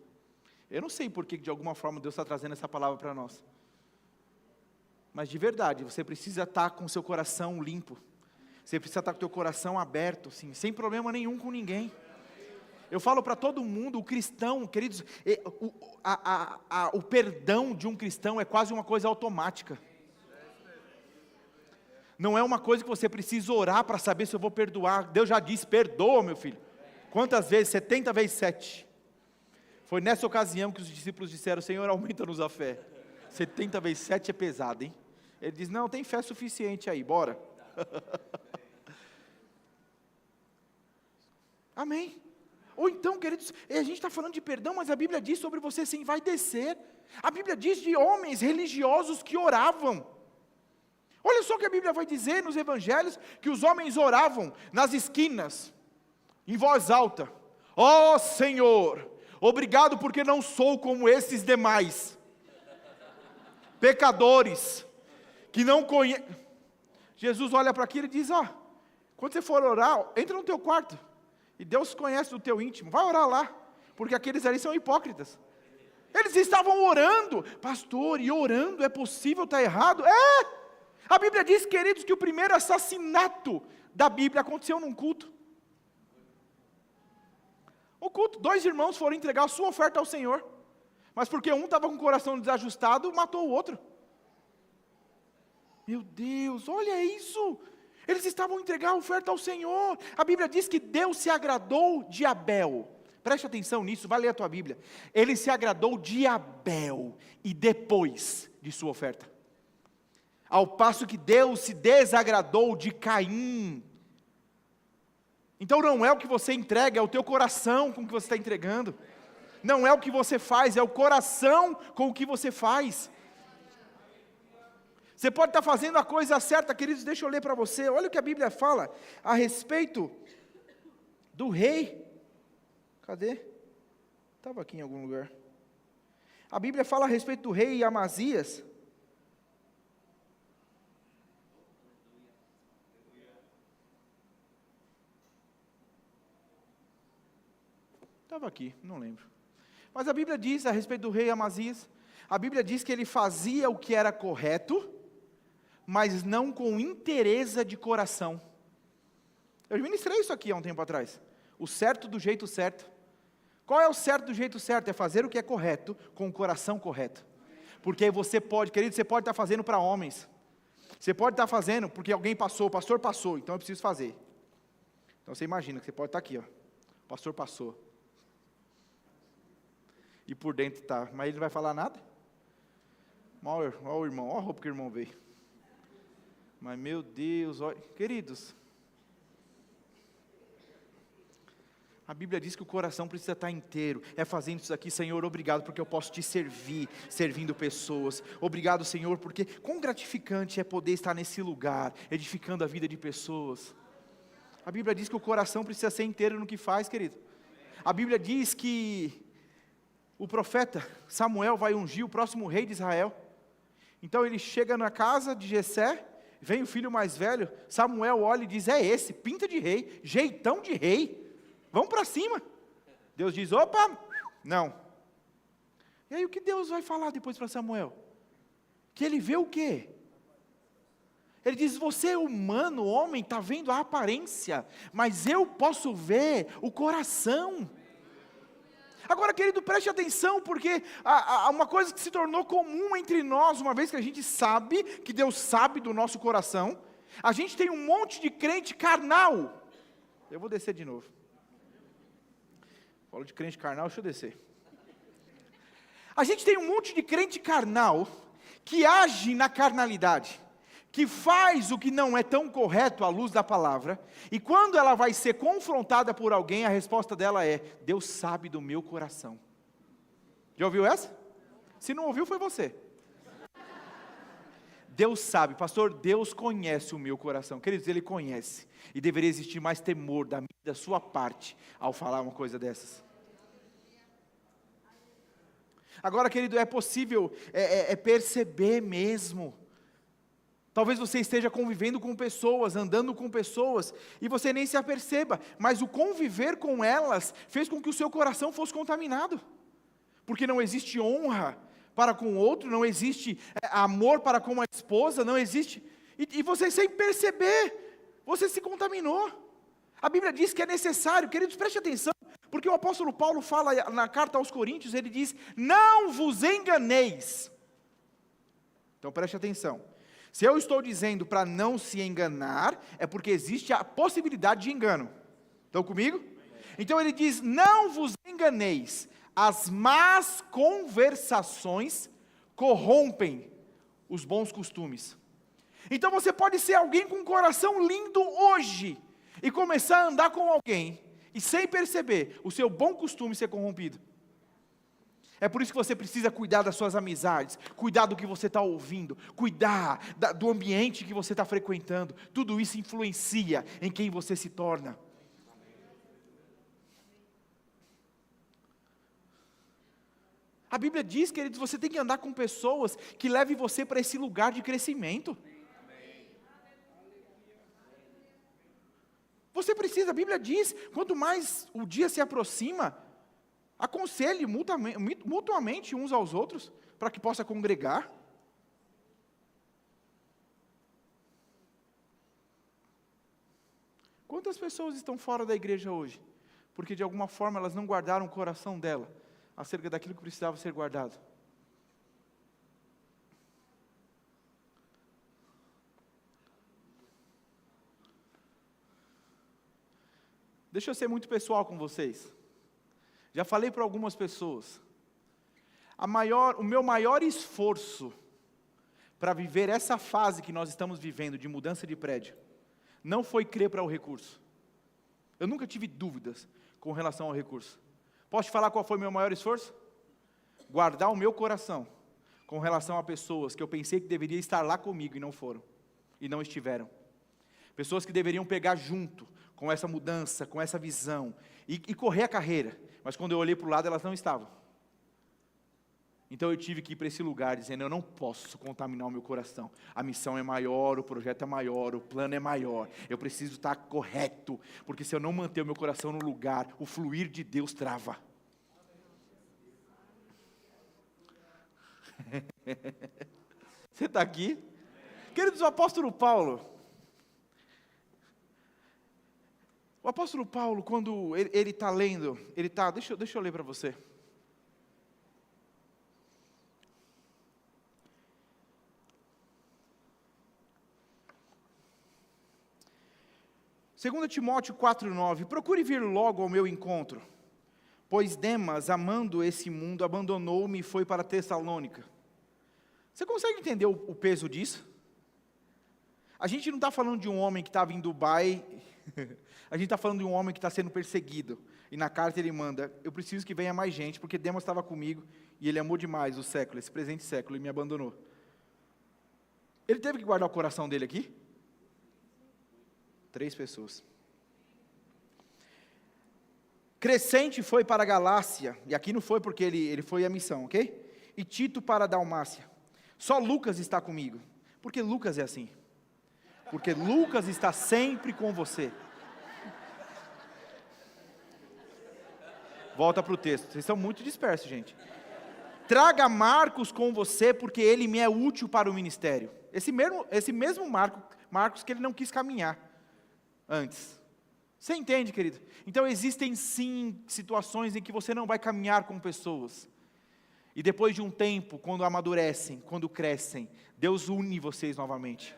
Eu não sei porque de alguma forma Deus está trazendo essa palavra para nós. Mas de verdade, você precisa estar com o seu coração limpo. Você precisa estar com o teu coração aberto, sim, sem problema nenhum com ninguém. Eu falo para todo mundo, o cristão, queridos, o perdão de um cristão é quase uma coisa automática. Não é uma coisa que você precisa orar para saber se eu vou perdoar. Deus já disse, perdoa, meu filho. Quantas vezes? 70 vezes 7. Foi nessa ocasião que os discípulos disseram, Senhor, aumenta-nos a fé. 70 vezes 7 é pesado, hein? Ele diz, não, tem fé suficiente aí, bora. Amém. Ou então, queridos, a gente está falando de perdão, mas a Bíblia diz sobre você se envaidecer. A Bíblia diz de homens religiosos que oravam. Olha só o que a Bíblia vai dizer nos evangelhos, que os homens oravam nas esquinas, em voz alta. Ó Senhor, obrigado porque não sou como esses demais pecadores, que não conhecem. Jesus olha para aquilo e diz, quando você for orar, entra no teu quarto, e Deus conhece o teu íntimo, vai orar lá, porque aqueles ali são hipócritas. Eles estavam orando, pastor, e orando é possível estar errado? A Bíblia diz, queridos, que o primeiro assassinato da Bíblia aconteceu num culto. O culto, 2 irmãos foram entregar a sua oferta ao Senhor, mas porque um estava com o coração desajustado, matou o outro. Meu Deus, olha isso, eles estavam a entregar a oferta ao Senhor. A Bíblia diz que Deus se agradou de Abel. Preste atenção nisso, vai ler a tua Bíblia. Ele se agradou de Abel e depois de sua oferta. Ao passo que Deus se desagradou de Caim. Então não é o que você entrega, é o teu coração com o que você está entregando. Não é o que você faz, é o coração com o que você faz. Você pode estar fazendo a coisa certa, queridos, deixa eu ler para você. Olha o que a Bíblia fala a respeito do rei. Cadê? Estava aqui em algum lugar. A Bíblia fala a respeito do rei Amazias. Estava aqui, não lembro. Mas a Bíblia diz a respeito do rei Amazias, a Bíblia diz que ele fazia o que era correto, mas não com inteireza de coração. Eu ministrei isso aqui há um tempo atrás. O certo do jeito certo. Qual é o certo do jeito certo? É fazer o que é correto, com o coração correto. Porque aí você pode, querido, você pode estar fazendo para homens. Você pode estar fazendo porque alguém passou, o pastor passou, então eu preciso fazer. Então você imagina que você pode estar aqui, o pastor passou. E por dentro está, mas ele não vai falar nada? Olha o irmão, olha a roupa que o irmão veio. Mas meu Deus, olha, queridos, a Bíblia diz que o coração precisa estar inteiro, é fazendo isso aqui, Senhor, obrigado porque eu posso te servir, servindo pessoas, obrigado Senhor, porque quão gratificante é poder estar nesse lugar, edificando a vida de pessoas. A Bíblia diz que o coração precisa ser inteiro no que faz, querido. A Bíblia diz que o profeta Samuel vai ungir o próximo rei de Israel. Então ele chega na casa de Jessé, vem o filho mais velho, Samuel olha e diz, é esse, pinta de rei, jeitão de rei, vamos para cima. Deus diz, opa, não. E aí o que Deus vai falar depois para Samuel? Que ele vê o quê? Ele diz, você é humano, homem, está vendo a aparência, mas eu posso ver o coração. Agora, querido, preste atenção, porque uma coisa que se tornou comum entre nós, uma vez que a gente sabe, que Deus sabe do nosso coração, a gente tem um monte de crente carnal. Eu vou descer de novo. Falo de crente carnal, deixa eu descer. A gente tem um monte de crente carnal, que age na carnalidade, que faz o que não é tão correto à luz da palavra, e quando ela vai ser confrontada por alguém, a resposta dela é, Deus sabe do meu coração. Já ouviu essa? Se não ouviu, foi você. Deus sabe, pastor, Deus conhece o meu coração. Queridos, Ele conhece, e deveria existir mais temor da sua parte, ao falar uma coisa dessas. Agora, querido, é possível perceber mesmo. Talvez você esteja convivendo com pessoas, andando com pessoas, e você nem se aperceba, mas o conviver com elas fez com que o seu coração fosse contaminado, porque não existe honra para com o outro, não existe amor para com a esposa, não existe, e você sem perceber, você se contaminou. A Bíblia diz que é necessário, queridos, preste atenção, porque o apóstolo Paulo fala na carta aos Coríntios, ele diz, não vos enganeis. Então preste atenção. Se eu estou dizendo para não se enganar, é porque existe a possibilidade de engano. Estão comigo? Então ele diz, não vos enganeis, as más conversações corrompem os bons costumes. Então você pode ser alguém com um coração lindo hoje, e começar a andar com alguém, e sem perceber o seu bom costume ser corrompido. É por isso que você precisa cuidar das suas amizades, cuidar do que você está ouvindo, cuidar do ambiente que você está frequentando. Tudo isso influencia em quem você se torna. A Bíblia diz, queridos, você tem que andar com pessoas que levem você para esse lugar de crescimento. Você precisa, a Bíblia diz, quanto mais o dia se aproxima, aconselhe mutuamente uns aos outros, para que possa congregar. Quantas pessoas estão fora da igreja hoje? Porque de alguma forma elas não guardaram o coração dela acerca daquilo que precisava ser guardado. Deixa eu ser muito pessoal com vocês. Já falei para algumas pessoas. O meu maior esforço para viver essa fase que nós estamos vivendo de mudança de prédio, não foi crer para o recurso. Eu nunca tive dúvidas com relação ao recurso. Posso te falar qual foi o meu maior esforço? Guardar o meu coração com relação a pessoas que eu pensei que deveriam estar lá comigo e não foram, e não estiveram. Pessoas que deveriam pegar junto com essa mudança, com essa visão, e correr a carreira, mas quando eu olhei para o lado elas não estavam. Então eu tive que ir para esse lugar dizendo, eu não posso contaminar o meu coração, a missão é maior, o projeto é maior, o plano é maior, eu preciso estar correto, porque se eu não manter o meu coração no lugar, o fluir de Deus trava. Você está aqui? Queridos, o apóstolo Paulo, quando ele está lendo, deixa eu ler para você. 2 Timóteo 4,9, procure vir logo ao meu encontro, pois Demas, amando esse mundo, abandonou-me e foi para Tessalônica. Você consegue entender o peso disso? A gente não está falando de um homem que estava em Dubai, a gente está falando de um homem que está sendo perseguido, e na carta ele manda, eu preciso que venha mais gente, porque Demas estava comigo, e ele amou demais o século, esse presente século, e me abandonou. Ele teve que guardar o coração dele aqui? 3 pessoas. Crescente foi para a Galácia, e aqui não foi porque ele foi à missão, ok? E Tito para a Dalmácia. Só Lucas está comigo, porque Lucas é assim. Porque Lucas está sempre com você. Volta para o texto, vocês são muito dispersos, gente. Traga Marcos com você, porque ele me é útil para o ministério. Esse mesmo Marcos que ele não quis caminhar antes. Você entende, querido? Então existem sim situações em que você não vai caminhar com pessoas. E depois de um tempo, quando amadurecem, quando crescem, Deus une vocês novamente.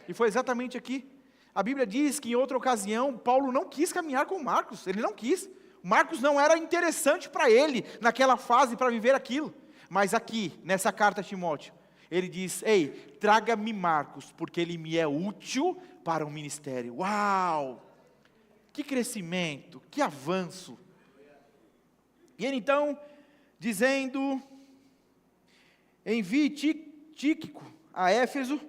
E foi exatamente aqui. A Bíblia diz que em outra ocasião, Paulo não quis caminhar com Marcos, ele não quis. Marcos não era interessante para ele, naquela fase, para viver aquilo. Mas aqui, nessa carta a Timóteo, ele diz, ei, traga-me Marcos, porque ele me é útil para o ministério. Uau! Que crescimento, que avanço. E ele então, dizendo, envie Tíquico a Éfeso,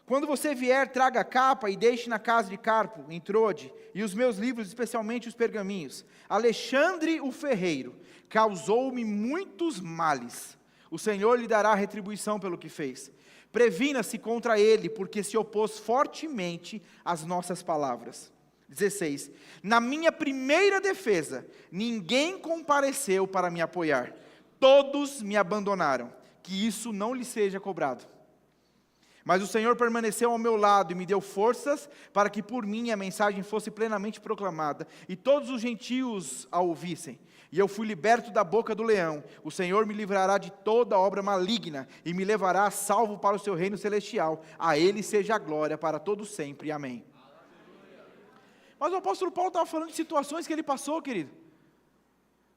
quando você vier, traga a capa e deixe na casa de Carpo, em Trode, e os meus livros, especialmente os pergaminhos. Alexandre o ferreiro causou-me muitos males. O Senhor lhe dará retribuição pelo que fez. Previna-se contra ele, porque se opôs fortemente às nossas palavras. 16. Na minha primeira defesa, ninguém compareceu para me apoiar. Todos me abandonaram. Que isso não lhe seja cobrado. Mas o Senhor permaneceu ao meu lado e me deu forças para que por mim a mensagem fosse plenamente proclamada e todos os gentios a ouvissem. E eu fui liberto da boca do leão. O Senhor me livrará de toda obra maligna e me levará salvo para o seu reino celestial. A Ele seja a glória para todos sempre. Amém. Mas o apóstolo Paulo estava falando de situações que ele passou, querido.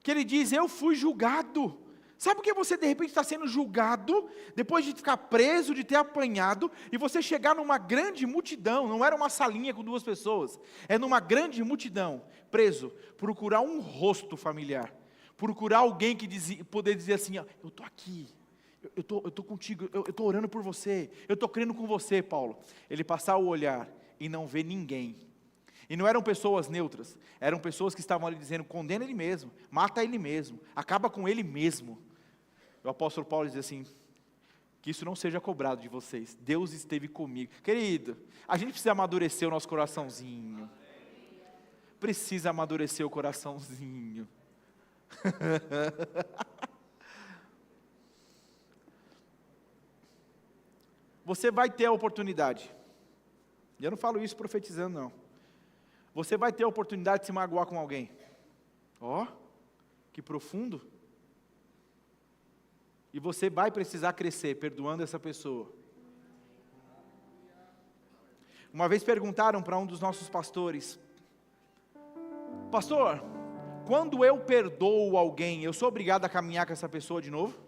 Que ele diz, eu fui julgado. Sabe por que você de repente está sendo julgado, depois de ficar preso, de ter apanhado, e você chegar numa grande multidão, não era uma salinha com 2 pessoas, é numa grande multidão, preso, procurar um rosto familiar, procurar alguém que poder dizer assim, ó, eu estou aqui, eu tô contigo, eu estou orando por você, eu estou crendo com você, Paulo. Ele passar o olhar e não ver ninguém. E não eram pessoas neutras, eram pessoas que estavam ali dizendo, condena ele mesmo, mata ele mesmo, acaba com ele mesmo. O apóstolo Paulo diz assim, que isso não seja cobrado de vocês, Deus esteve comigo. Querido, a gente precisa amadurecer o nosso coraçãozinho, precisa amadurecer o coraçãozinho. Você vai ter a oportunidade, e eu não falo isso profetizando não, você vai ter a oportunidade de se magoar com alguém. Ó, que profundo. E você vai precisar crescer perdoando essa pessoa. Uma vez perguntaram para um dos nossos pastores, pastor, quando eu perdoo alguém, eu sou obrigado a caminhar com essa pessoa de novo?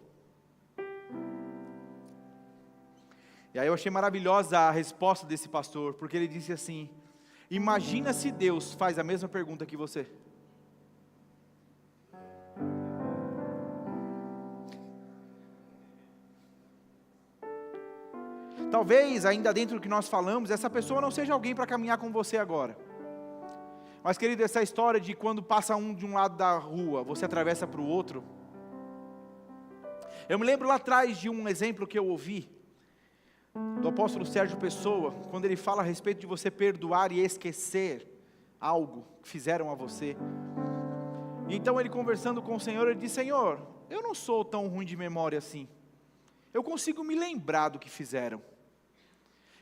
E aí eu achei maravilhosa a resposta desse pastor, porque ele disse assim, imagina se Deus faz a mesma pergunta que você. Talvez, ainda dentro do que nós falamos, essa pessoa não seja alguém para caminhar com você agora. Mas, querido, essa história de quando passa um de um lado da rua, você atravessa para o outro. Eu me lembro lá atrás de um exemplo que eu ouvi, do apóstolo Sérgio Pessoa, quando ele fala a respeito de você perdoar e esquecer algo que fizeram a você. E então ele conversando com o Senhor, ele disse, Senhor, eu não sou tão ruim de memória assim. Eu consigo me lembrar do que fizeram.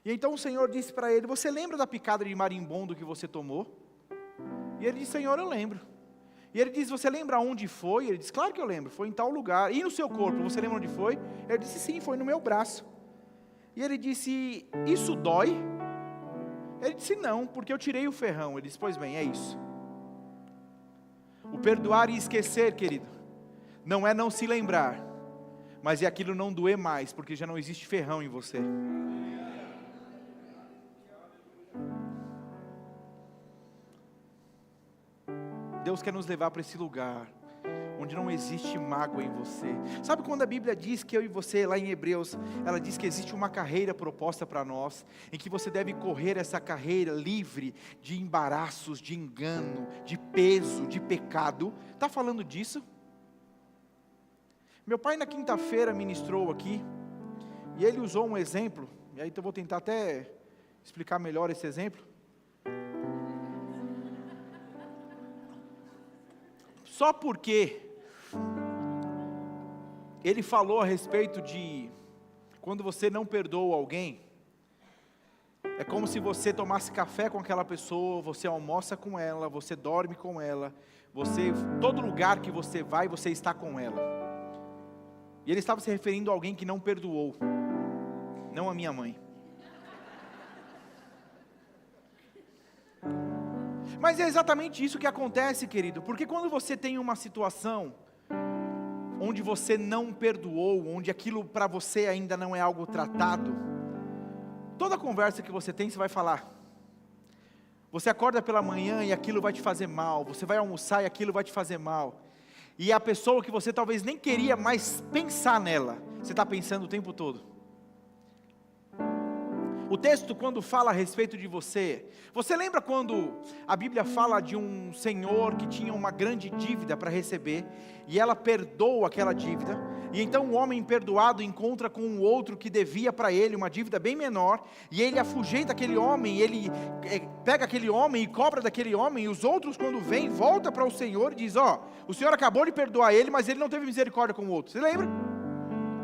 E então o Senhor disse para ele, você lembra da picada de marimbondo que você tomou? E ele disse, Senhor, eu lembro. E ele disse, você lembra onde foi? Ele disse, claro que eu lembro, foi em tal lugar. E no seu corpo, você lembra onde foi? Ele disse, sim, foi no meu braço. E ele disse, isso dói? Ele disse, não, porque eu tirei o ferrão. Ele disse, pois bem, é isso. O perdoar e esquecer, querido, não é não se lembrar, mas é aquilo não doer mais, porque já não existe ferrão em você. Deus quer nos levar para esse lugar, onde não existe mágoa em você. Sabe quando a Bíblia diz que eu e você, lá em Hebreus, ela diz que existe uma carreira proposta para nós, em que você deve correr essa carreira livre de embaraços, de engano, de peso, de pecado. Está falando disso? Meu pai na quinta-feira ministrou aqui, e ele usou um exemplo, e aí então eu vou tentar até explicar melhor esse exemplo. Só porque ele falou a respeito de quando você não perdoa alguém, é como se você tomasse café com aquela pessoa, você almoça com ela, você dorme com ela, todo lugar que você vai, você está com ela. E ele estava se referindo a alguém que não perdoou, não a minha mãe. Mas é exatamente isso que acontece, querido, porque quando você tem uma situação onde você não perdoou, onde aquilo para você ainda não é algo tratado, toda conversa que você tem, você vai falar. Você acorda pela manhã e aquilo vai te fazer mal, você vai almoçar e aquilo vai te fazer mal, e a pessoa que você talvez nem queria mais pensar nela, você está pensando o tempo todo. O texto, quando fala a respeito de você lembra quando a Bíblia fala de um senhor que tinha uma grande dívida para receber, e ela perdoa aquela dívida, e então o homem perdoado encontra com um outro que devia para ele uma dívida bem menor, e ele afugenta aquele homem, ele pega aquele homem e cobra daquele homem, e os outros quando vêm, volta para o Senhor e diz, o Senhor acabou de perdoar ele, mas ele não teve misericórdia com o outro. Você lembra?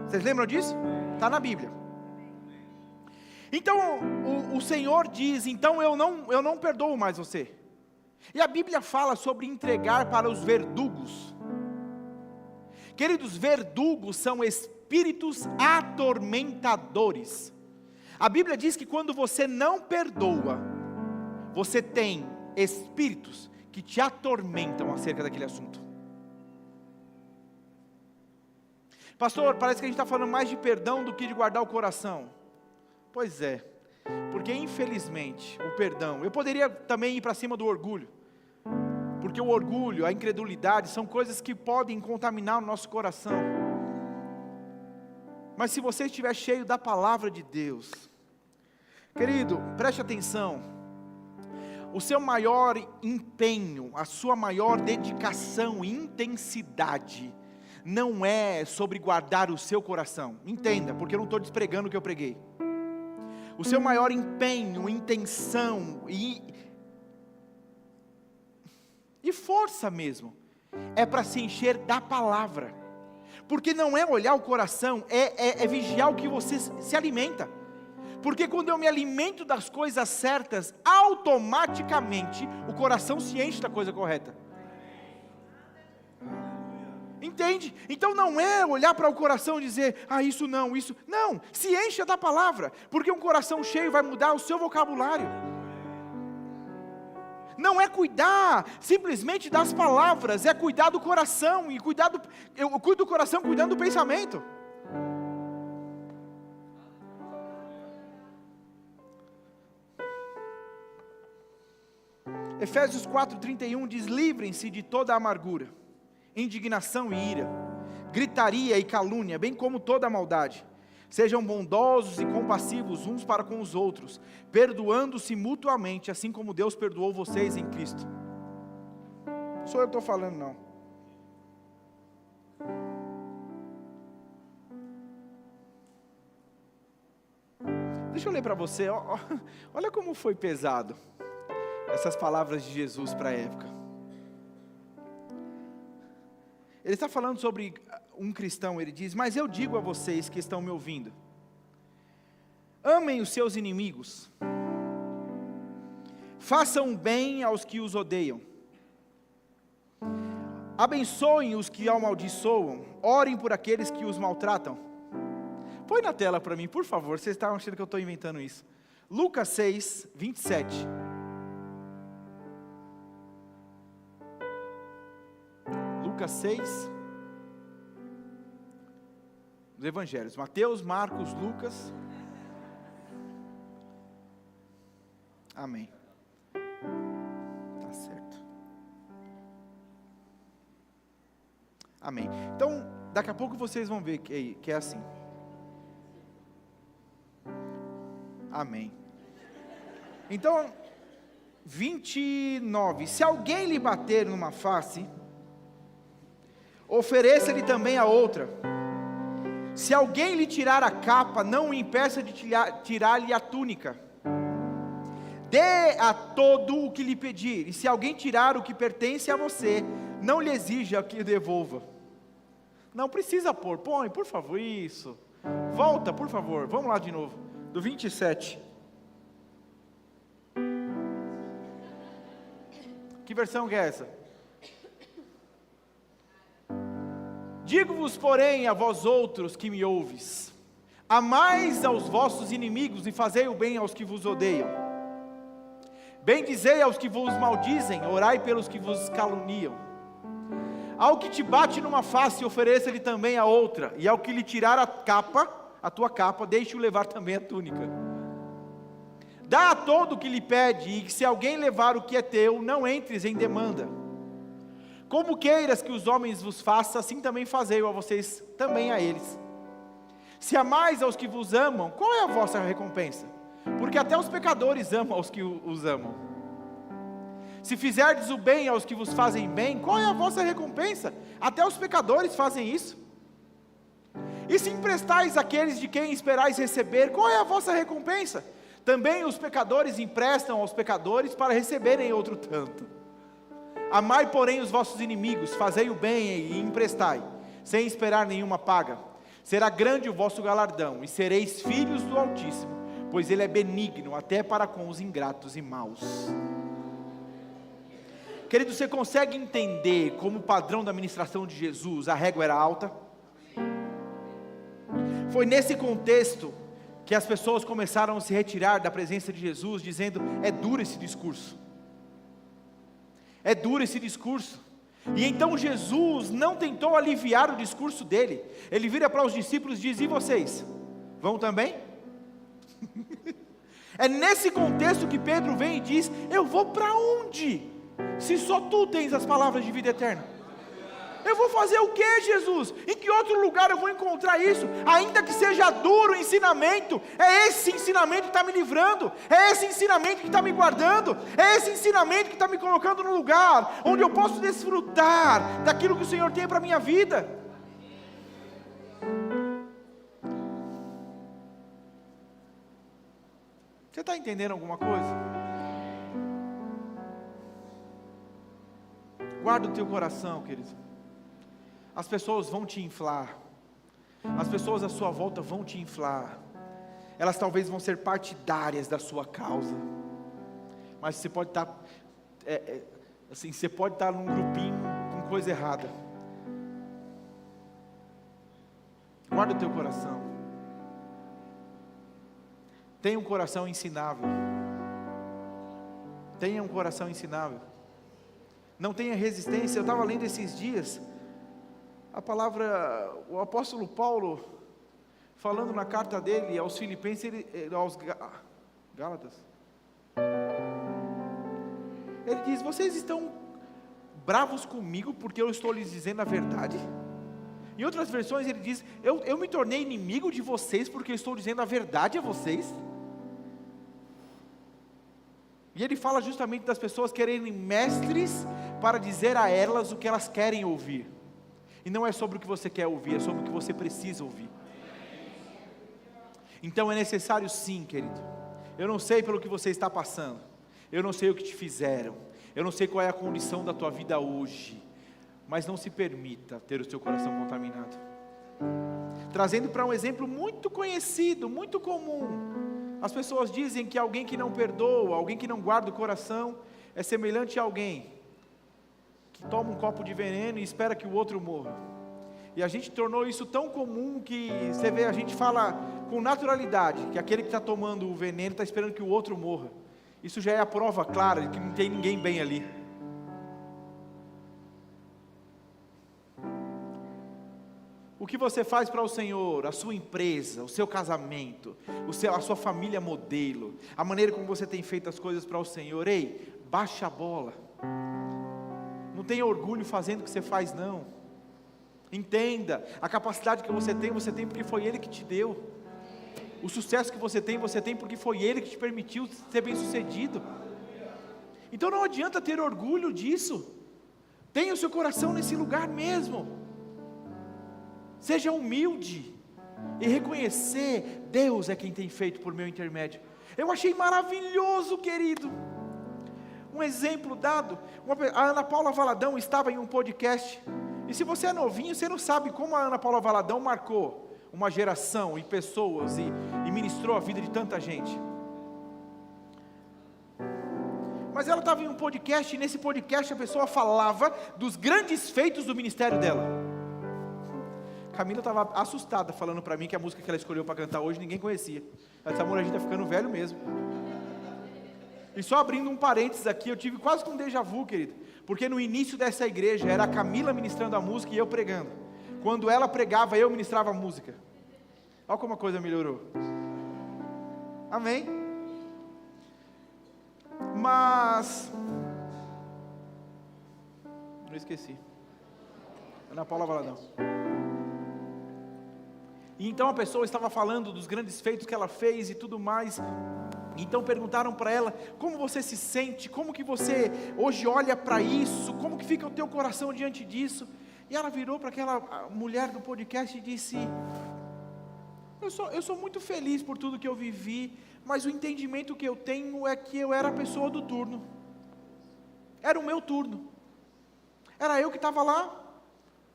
Vocês lembram disso? Está na Bíblia. Então o Senhor diz, então eu não perdoo mais você. E a Bíblia fala sobre entregar para os verdugos. Queridos, verdugos são espíritos atormentadores. A Bíblia diz que quando você não perdoa, você tem espíritos que te atormentam acerca daquele assunto. Pastor, parece que a gente está falando mais de perdão do que de guardar o coração. Pois é, porque infelizmente o perdão, eu poderia também ir para cima do orgulho, porque o orgulho, a incredulidade são coisas que podem contaminar o nosso coração. Mas se você estiver cheio da palavra de Deus, querido, preste atenção, o seu maior empenho, a sua maior dedicação e intensidade, não é sobre guardar o seu coração, entenda, porque eu não estou despregando o que eu preguei. O seu maior empenho, intenção e força mesmo, é para se encher da palavra, porque não é olhar o coração, é vigiar o que você se alimenta, porque quando eu me alimento das coisas certas, automaticamente o coração se enche da coisa correta. Entende? Então não é olhar para o coração e dizer, isso não, se encha da palavra, porque um coração cheio vai mudar o seu vocabulário. Não é cuidar simplesmente das palavras, é cuidar do coração, e eu cuido do coração cuidando do pensamento. Efésios 4:31 diz, livrem-se de toda amargura, indignação e ira, gritaria e calúnia, bem como toda maldade. Sejam bondosos e compassivos uns para com os outros, perdoando-se mutuamente, assim como Deus perdoou vocês em Cristo. Não sou eu que estou falando, não. Deixa eu ler para você, olha como foi pesado essas palavras de Jesus para a época. Ele está falando sobre um cristão, ele diz, mas eu digo a vocês que estão me ouvindo, amem os seus inimigos, façam bem aos que os odeiam, abençoem os que amaldiçoam, orem por aqueles que os maltratam. Põe na tela para mim, por favor, vocês estavam achando que eu estou inventando isso. Lucas 6, 27. Lucas 6, os evangelhos, Mateus, Marcos, Lucas, amém, tá certo, amém. Então, daqui a pouco vocês vão ver que é assim, amém. Então, 29, se alguém lhe bater numa face, ofereça-lhe também a outra. Se alguém lhe tirar a capa, não o impeça de tirar-lhe a túnica. Dê a todo o que lhe pedir, e se alguém tirar o que pertence a você, não lhe exija que devolva. Não precisa pôr, põe, por favor, isso. Volta, por favor, vamos lá de novo, do 27. Que versão que é essa? Digo-vos, porém, a vós outros que me ouves, amais aos vossos inimigos e fazei o bem aos que vos odeiam. Bendizei aos que vos maldizem, orai pelos que vos caluniam. Ao que te bate numa face, ofereça-lhe também a outra, e ao que lhe tirar a tua capa, deixe-o levar também a túnica. Dá a todo o que lhe pede, e se alguém levar o que é teu, não entres em demanda. Como queiras que os homens vos façam, assim também fazei-o a vocês, também a eles. Se amais aos que vos amam, qual é a vossa recompensa? Porque até os pecadores amam aos que os amam. Se fizerdes o bem aos que vos fazem bem, qual é a vossa recompensa? Até os pecadores fazem isso. E se emprestais àqueles de quem esperais receber, qual é a vossa recompensa? Também os pecadores emprestam aos pecadores para receberem outro tanto. Amai, porém, os vossos inimigos, fazei o bem e emprestai, sem esperar nenhuma paga. Será grande o vosso galardão, e sereis filhos do Altíssimo, pois Ele é benigno até para com os ingratos e maus. Querido, você consegue entender como o padrão da ministração de Jesus, a régua era alta? Foi nesse contexto que as pessoas começaram a se retirar da presença de Jesus, dizendo, é duro esse discurso. É duro esse discurso. E então Jesus não tentou aliviar o discurso dele. Ele vira para os discípulos e diz: e vocês? Vão também? É nesse contexto que Pedro vem e diz: eu vou para onde? Se só tu tens as palavras de vida eterna. Eu vou fazer o que, Jesus? Em que outro lugar eu vou encontrar isso? Ainda que seja duro o ensinamento, é esse ensinamento que está me livrando, é esse ensinamento que está me guardando, é esse ensinamento que está me colocando no lugar onde eu posso desfrutar daquilo que o Senhor tem para a minha vida. Você está entendendo alguma coisa? Guarda o teu coração, querido. As pessoas vão te inflar, as pessoas à sua volta vão te inflar, elas talvez vão ser partidárias da sua causa, mas você pode estar, assim, você pode estar num grupinho com coisa errada. Guarda o teu coração, tenha um coração ensinável, tenha um coração ensinável, não tenha resistência. Eu estava lendo esses dias a palavra, o apóstolo Paulo, falando na carta dele aos Filipenses, aos Gálatas, ele diz: vocês estão bravos comigo porque eu estou lhes dizendo a verdade? Em outras versões ele diz: eu me tornei inimigo de vocês porque eu estou dizendo a verdade a vocês. E ele fala justamente das pessoas quererem mestres para dizer a elas o que elas querem ouvir. E não é sobre o que você quer ouvir, é sobre o que você precisa ouvir. Então é necessário sim, querido. Eu não sei pelo que você está passando, eu não sei o que te fizeram, eu não sei qual é a condição da tua vida hoje, mas não se permita ter o seu coração contaminado. Trazendo para um exemplo muito conhecido, muito comum, as pessoas dizem que alguém que não perdoa, alguém que não guarda o coração, é semelhante a alguém que toma um copo de veneno e espera que o outro morra. E a gente tornou isso tão comum que você vê, a gente fala com naturalidade que aquele que está tomando o veneno está esperando que o outro morra. Isso já é a prova clara de que não tem ninguém bem ali. O que você faz para o Senhor, a sua empresa, o seu casamento, a sua família modelo, a maneira como você tem feito as coisas para o Senhor, ei, baixa a bola. Não tenha orgulho fazendo o que você faz, não. Entenda, a capacidade que você tem porque foi Ele que te deu. O sucesso que você tem porque foi Ele que te permitiu ser bem sucedido. Então não adianta ter orgulho disso. Tenha o seu coração nesse lugar mesmo. Seja humilde e reconhecer: Deus é quem tem feito por meu intermédio. Eu achei maravilhoso, querido. Um exemplo dado, a Ana Paula Valadão estava em um podcast, e se você é novinho, você não sabe como a Ana Paula Valadão marcou uma geração e pessoas, e ministrou a vida de tanta gente. Mas ela estava em um podcast, e nesse podcast a pessoa falava dos grandes feitos do ministério dela. Camila estava assustada, falando para mim que a música que ela escolheu para cantar hoje ninguém conhecia. Ela disse: amor, a gente está ficando velho mesmo. E só abrindo um parênteses aqui, eu tive quase com um déjà vu, querido, porque no início dessa igreja era a Camila ministrando a música e eu pregando. Quando ela pregava, eu ministrava a música. Olha como a coisa melhorou. Amém? Mas não esqueci. Ana Paula Valadão. E então a pessoa estava falando dos grandes feitos que ela fez e tudo mais. Então perguntaram para ela: como você se sente? Como que você hoje olha para isso? Como que fica o teu coração diante disso? E ela virou para aquela mulher do podcast e disse: eu sou muito feliz por tudo que eu vivi, mas o entendimento que eu tenho é que eu era a pessoa do turno. Era o meu turno. Era eu que estava lá,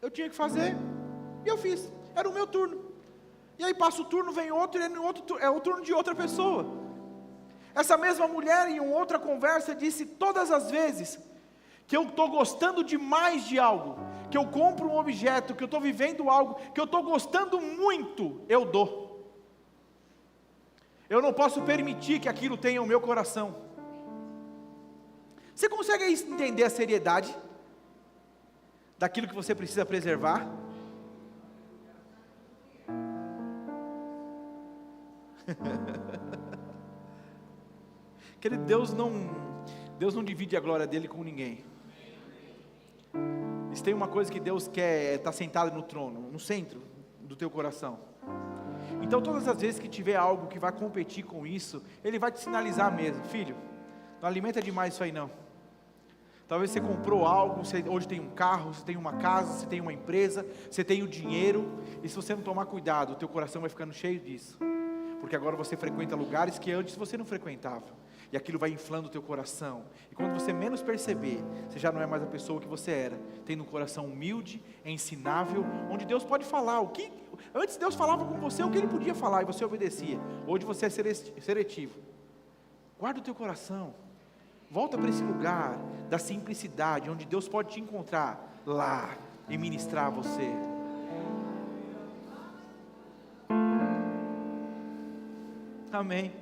eu tinha que fazer, e eu fiz. Era o meu turno. E aí passa o turno, vem outro, e é o turno de outra pessoa. Essa mesma mulher, em uma outra conversa, disse: todas as vezes que eu estou gostando demais de algo, que eu compro um objeto, que eu estou vivendo algo, que eu estou gostando muito, eu dou. Eu não posso permitir que aquilo tenha o meu coração. Você consegue entender a seriedade? daquilo que você precisa preservar? Querido, Deus não divide a glória dele com ninguém. Se tem uma coisa que Deus quer, é estar sentado no trono, no centro do teu coração. Então todas as vezes que tiver algo que vai competir com isso, Ele vai te sinalizar mesmo: filho, não alimenta demais isso aí não. Talvez você comprou algo, você hoje tem um carro, você tem uma casa, você tem uma empresa, você tem o dinheiro, e se você não tomar cuidado, o teu coração vai ficando cheio disso, porque agora você frequenta lugares que antes você não frequentava, e aquilo vai inflando o teu coração, e quando você menos perceber, você já não é mais a pessoa que você era, tendo um coração humilde, ensinável, onde Deus pode falar, antes Deus falava com você o que Ele podia falar, e você obedecia. Hoje você é seletivo. Guarda o teu coração, volta para esse lugar da simplicidade, onde Deus pode te encontrar lá, e ministrar a você. Amém.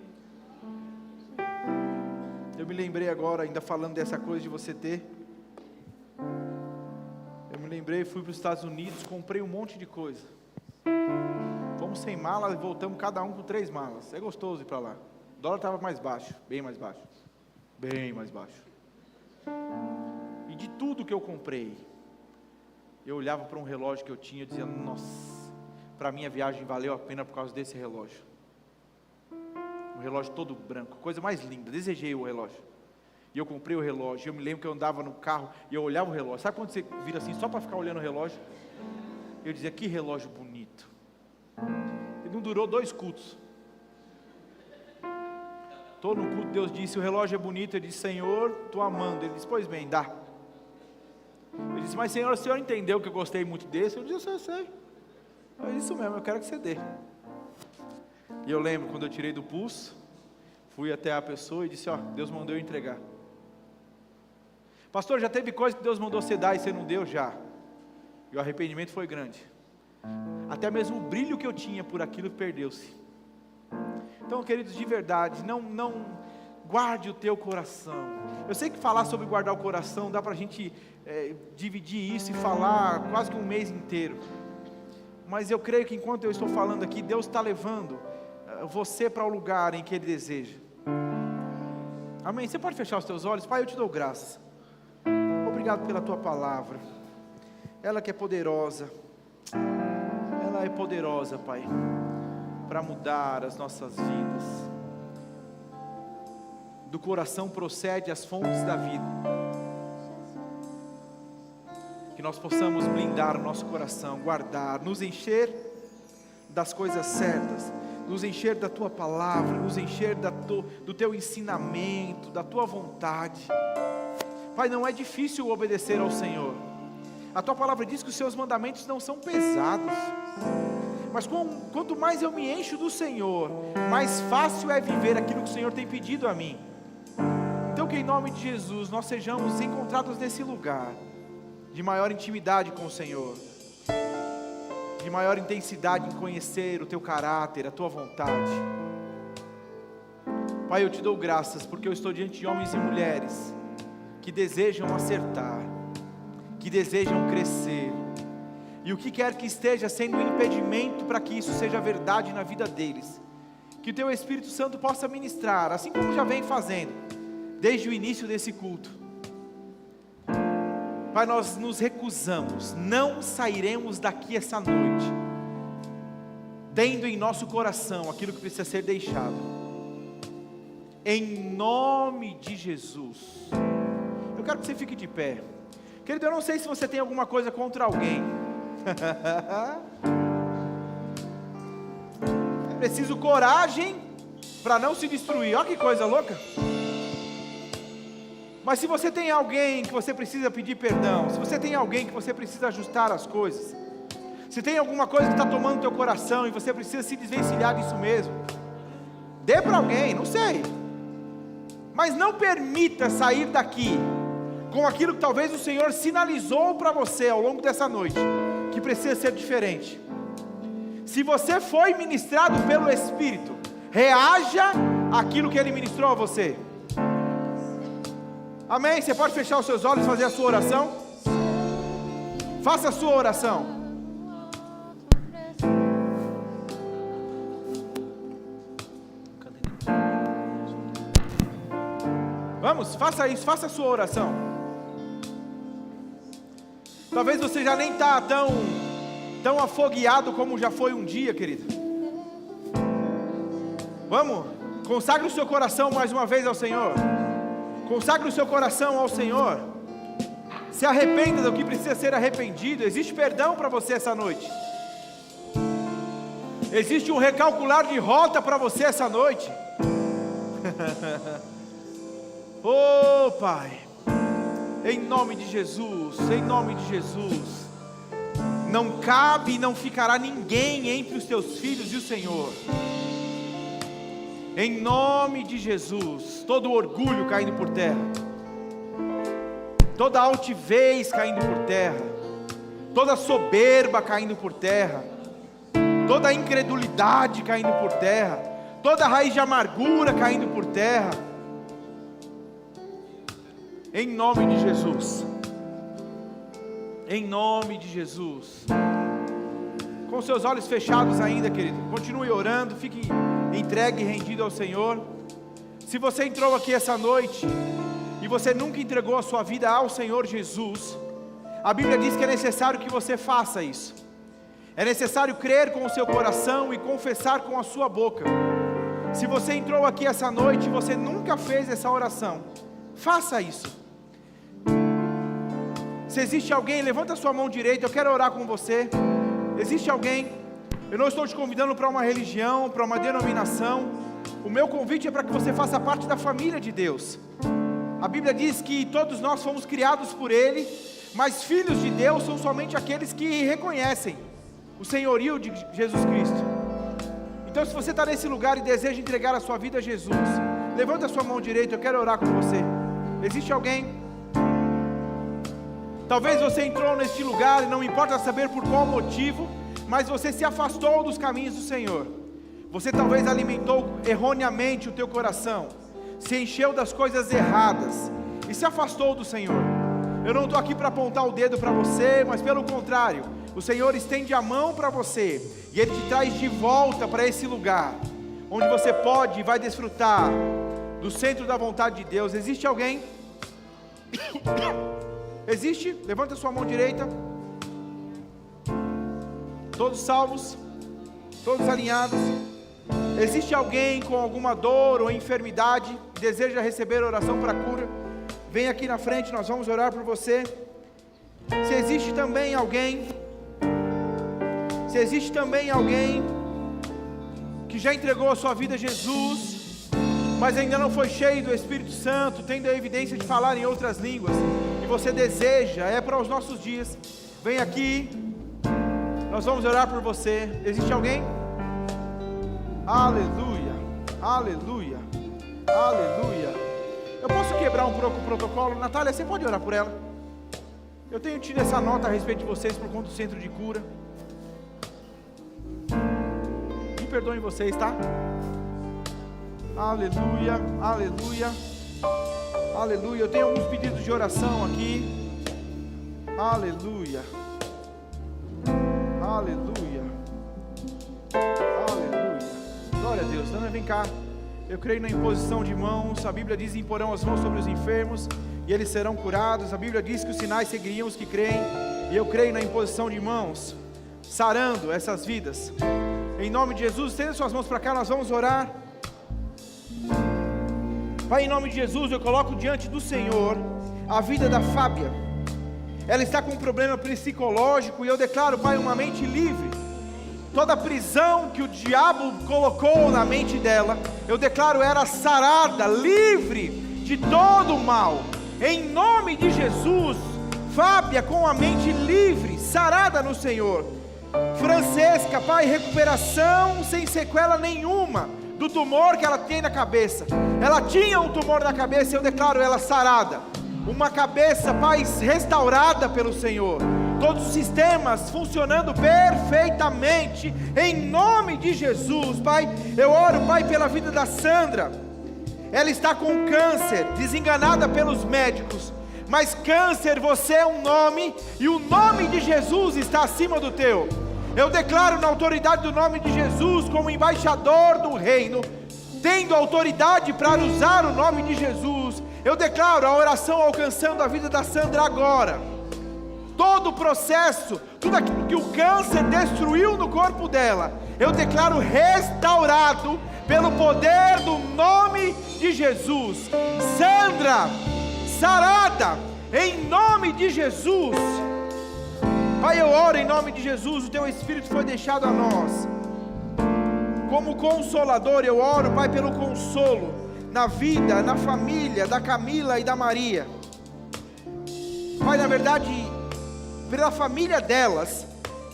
Eu me lembrei agora, ainda falando dessa coisa de você ter. Eu me lembrei, fui para os Estados Unidos, comprei um monte de coisa. Fomos sem mala e voltamos cada um com 3 malas. É gostoso ir para lá. O dólar estava mais baixo, bem mais baixo. Bem mais baixo. E de tudo que eu comprei, eu olhava para um relógio que eu tinha, dizendo: nossa, para mim a viagem valeu a pena por causa desse relógio. Um relógio todo branco, coisa mais linda, desejei o relógio. E eu comprei o relógio, eu me lembro que eu andava no carro e eu olhava o relógio. Sabe quando você vira assim só para ficar olhando o relógio? Eu dizia: que relógio bonito. E não durou 2 cultos. Todo no culto Deus disse: o relógio é bonito. Eu disse: Senhor, estou amando. Ele disse: pois bem, dá. Eu disse: mas Senhor, o Senhor entendeu que eu gostei muito desse? Eu disse: eu sei. É isso mesmo, eu quero que você dê. E eu lembro quando eu tirei do pulso, fui até a pessoa e disse: ó, Deus mandou eu entregar. Pastor, já teve coisa que Deus mandou você dar e você não deu? Já. E o arrependimento foi grande. Até mesmo o brilho que eu tinha por aquilo perdeu-se. Então, queridos, de verdade, não guarde o teu coração. Eu sei que falar sobre guardar o coração, dá para a gente dividir isso e falar quase que um mês inteiro. Mas eu creio que enquanto eu estou falando aqui, Deus está levando você para o lugar em que Ele deseja. Amém? Você pode fechar os teus olhos? Pai, eu te dou graças. Obrigado pela Tua palavra. Ela que é poderosa. Ela é poderosa, Pai, para mudar as nossas vidas. Do coração procede as fontes da vida. Que nós possamos blindar o nosso coração, guardar, nos encher das coisas certas, nos encher da Tua palavra, nos encher do Teu ensinamento, da Tua vontade. Pai, não é difícil obedecer ao Senhor. A Tua palavra diz que os Seus mandamentos não são pesados. Mas quanto mais eu me encho do Senhor, mais fácil é viver aquilo que o Senhor tem pedido a mim. Então que em nome de Jesus nós sejamos encontrados nesse lugar de maior intimidade com o Senhor, de maior intensidade em conhecer o Teu caráter, a Tua vontade. Pai, eu Te dou graças porque eu estou diante de homens e mulheres que desejam acertar, que desejam crescer, e o que quer que esteja sendo um impedimento para que isso seja verdade na vida deles, que o Teu Espírito Santo possa ministrar, assim como já vem fazendo, desde o início desse culto. Pai, nós nos recusamos, não sairemos daqui essa noite, tendo em nosso coração aquilo que precisa ser deixado, em nome de Jesus. Eu quero que você fique de pé. Querido, eu não sei se você tem alguma coisa contra alguém. É preciso coragem para não se destruir. Olha que coisa louca. Mas se você tem alguém que você precisa pedir perdão, se você tem alguém que você precisa ajustar as coisas, se tem alguma coisa que está tomando teu coração e você precisa se desvencilhar disso mesmo, dê para alguém, não sei. Mas não permita sair daqui com aquilo que talvez o Senhor sinalizou para você ao longo dessa noite, que precisa ser diferente. Se você foi ministrado pelo Espírito, reaja àquilo que Ele ministrou a você. Amém? Você pode fechar os seus olhos e fazer a sua oração? Faça a sua oração. Vamos, faça isso, faça a sua oração. Talvez você já nem está tão afogueado como já foi um dia, querido. Vamos, consagre o seu coração mais uma vez ao Senhor. Consagre o seu coração ao Senhor. Se arrependa do que precisa ser arrependido. Existe perdão para você essa noite. Existe um recalcular de rota para você essa noite. Oh Pai, em nome de Jesus, em nome de Jesus, não cabe e não ficará ninguém entre os teus filhos e o Senhor. Em nome de Jesus, todo orgulho caindo por terra, toda altivez caindo por terra, toda soberba caindo por terra, toda incredulidade caindo por terra, toda raiz de amargura caindo por terra. Em nome de Jesus. Em nome de Jesus. Com seus olhos fechados ainda, querido, continue orando, fique entregue e rendido ao Senhor. Se você entrou aqui essa noite e você nunca entregou a sua vida ao Senhor Jesus, a Bíblia diz que é necessário que você faça isso. É necessário crer com o seu coração e confessar com a sua boca. Se você entrou aqui essa noite e você nunca fez essa oração, faça isso. Se existe alguém, levanta a sua mão direita, eu quero orar com você. Existe alguém? Eu não estou te convidando para uma religião, para uma denominação. O meu convite é para que você faça parte da família de Deus. A Bíblia diz que todos nós fomos criados por Ele, mas filhos de Deus são somente aqueles que reconhecem o senhorio de Jesus Cristo. Então, se você está nesse lugar e deseja entregar a sua vida a Jesus, levanta a sua mão direita, eu quero orar com você. Existe alguém? Talvez você entrou neste lugar e não importa saber por qual motivo, mas você se afastou dos caminhos do Senhor. Você talvez alimentou erroneamente o teu coração, se encheu das coisas erradas e se afastou do Senhor. Eu não estou aqui para apontar o dedo para você, mas pelo contrário, o Senhor estende a mão para você e Ele te traz de volta para esse lugar, onde você pode e vai desfrutar do centro da vontade de Deus. Existe alguém? Existe? Levanta a sua mão direita. Todos salvos? Todos alinhados? Existe alguém com alguma dor ou enfermidade que deseja receber oração para cura? Vem aqui na frente, nós vamos orar por você. Se existe também alguém que já entregou a sua vida a Jesus, mas ainda não foi cheio do Espírito Santo, tendo a evidência de falar em outras línguas, e você deseja, é para os nossos dias, vem aqui, nós vamos orar por você. Existe alguém? Aleluia, aleluia, aleluia. Eu posso quebrar um pouco o protocolo? Natália, você pode orar por ela? Eu tenho tido essa nota a respeito de vocês por conta do centro de cura. Me perdoem vocês, tá? Aleluia, aleluia, aleluia. Eu tenho alguns pedidos de oração aqui. Aleluia, aleluia, aleluia. Glória a Deus. Dana, vem cá. Eu creio na imposição de mãos. A Bíblia diz: imporão as mãos sobre os enfermos e eles serão curados. A Bíblia diz que os sinais seguiriam os que creem, e eu creio na imposição de mãos, sarando essas vidas. Em nome de Jesus, estenda suas mãos para cá, nós vamos orar. Pai, em nome de Jesus, eu coloco diante do Senhor a vida da Fábia. Ela está com um problema psicológico, e eu declaro, Pai, uma mente livre. Toda prisão que o diabo colocou na mente dela, eu declaro ela sarada, livre de todo o mal. Em nome de Jesus, Fábia com a mente livre, sarada no Senhor. Francesca, Pai, recuperação sem sequela nenhuma do tumor que ela tem na cabeça. Ela tinha um tumor na cabeça, eu declaro ela sarada. Uma cabeça, Pai, restaurada pelo Senhor. Todos os sistemas funcionando perfeitamente, em nome de Jesus, Pai. Eu oro, Pai, pela vida da Sandra. Ela está com câncer, desenganada pelos médicos, Mas câncer, você é um nome, e o nome de Jesus está acima do teu. Eu declaro na autoridade do nome de Jesus, como embaixador do reino, tendo autoridade para usar o nome de Jesus, eu declaro a oração alcançando a vida da Sandra agora. Todo o processo, tudo aquilo que o câncer destruiu no corpo dela, eu declaro restaurado pelo poder do nome de Jesus. Sandra, sarada, em nome de Jesus. Pai, eu oro em nome de Jesus, o teu Espírito foi deixado a nós. Como consolador, eu oro, Pai, pelo consolo na vida, na família da Camila e da Maria. Pai, na verdade, pela família delas,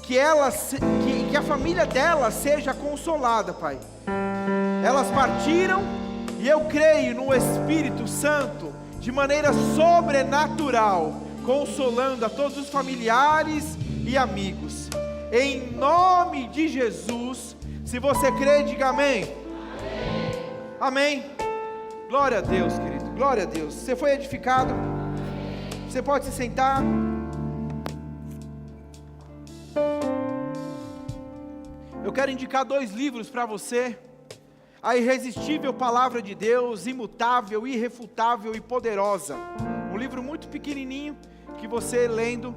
que a família delas seja consolada, Pai. Elas partiram e eu creio no Espírito Santo de maneira sobrenatural, consolando a todos os familiares e amigos. Em nome de Jesus, se você crê, diga amém. Amém. Glória a Deus, querido, glória a Deus. Você foi edificado? Você pode se sentar. Eu quero indicar 2 livros para você. A Irresistível Palavra de Deus, imutável, irrefutável e poderosa. Um livro muito pequenininho, que você lendo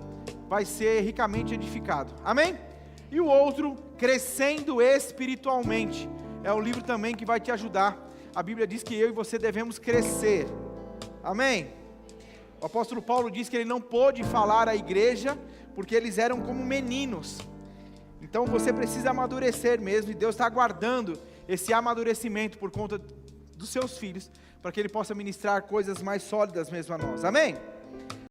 vai ser ricamente edificado. Amém? E o outro, Crescendo Espiritualmente. É um livro também que vai te ajudar. A Bíblia diz que eu e você devemos crescer. Amém? O apóstolo Paulo diz que ele não pôde falar à igreja, porque eles eram como meninos. Então você precisa amadurecer mesmo, e Deus está aguardando esse amadurecimento por conta dos seus filhos, para que Ele possa ministrar coisas mais sólidas mesmo a nós. Amém?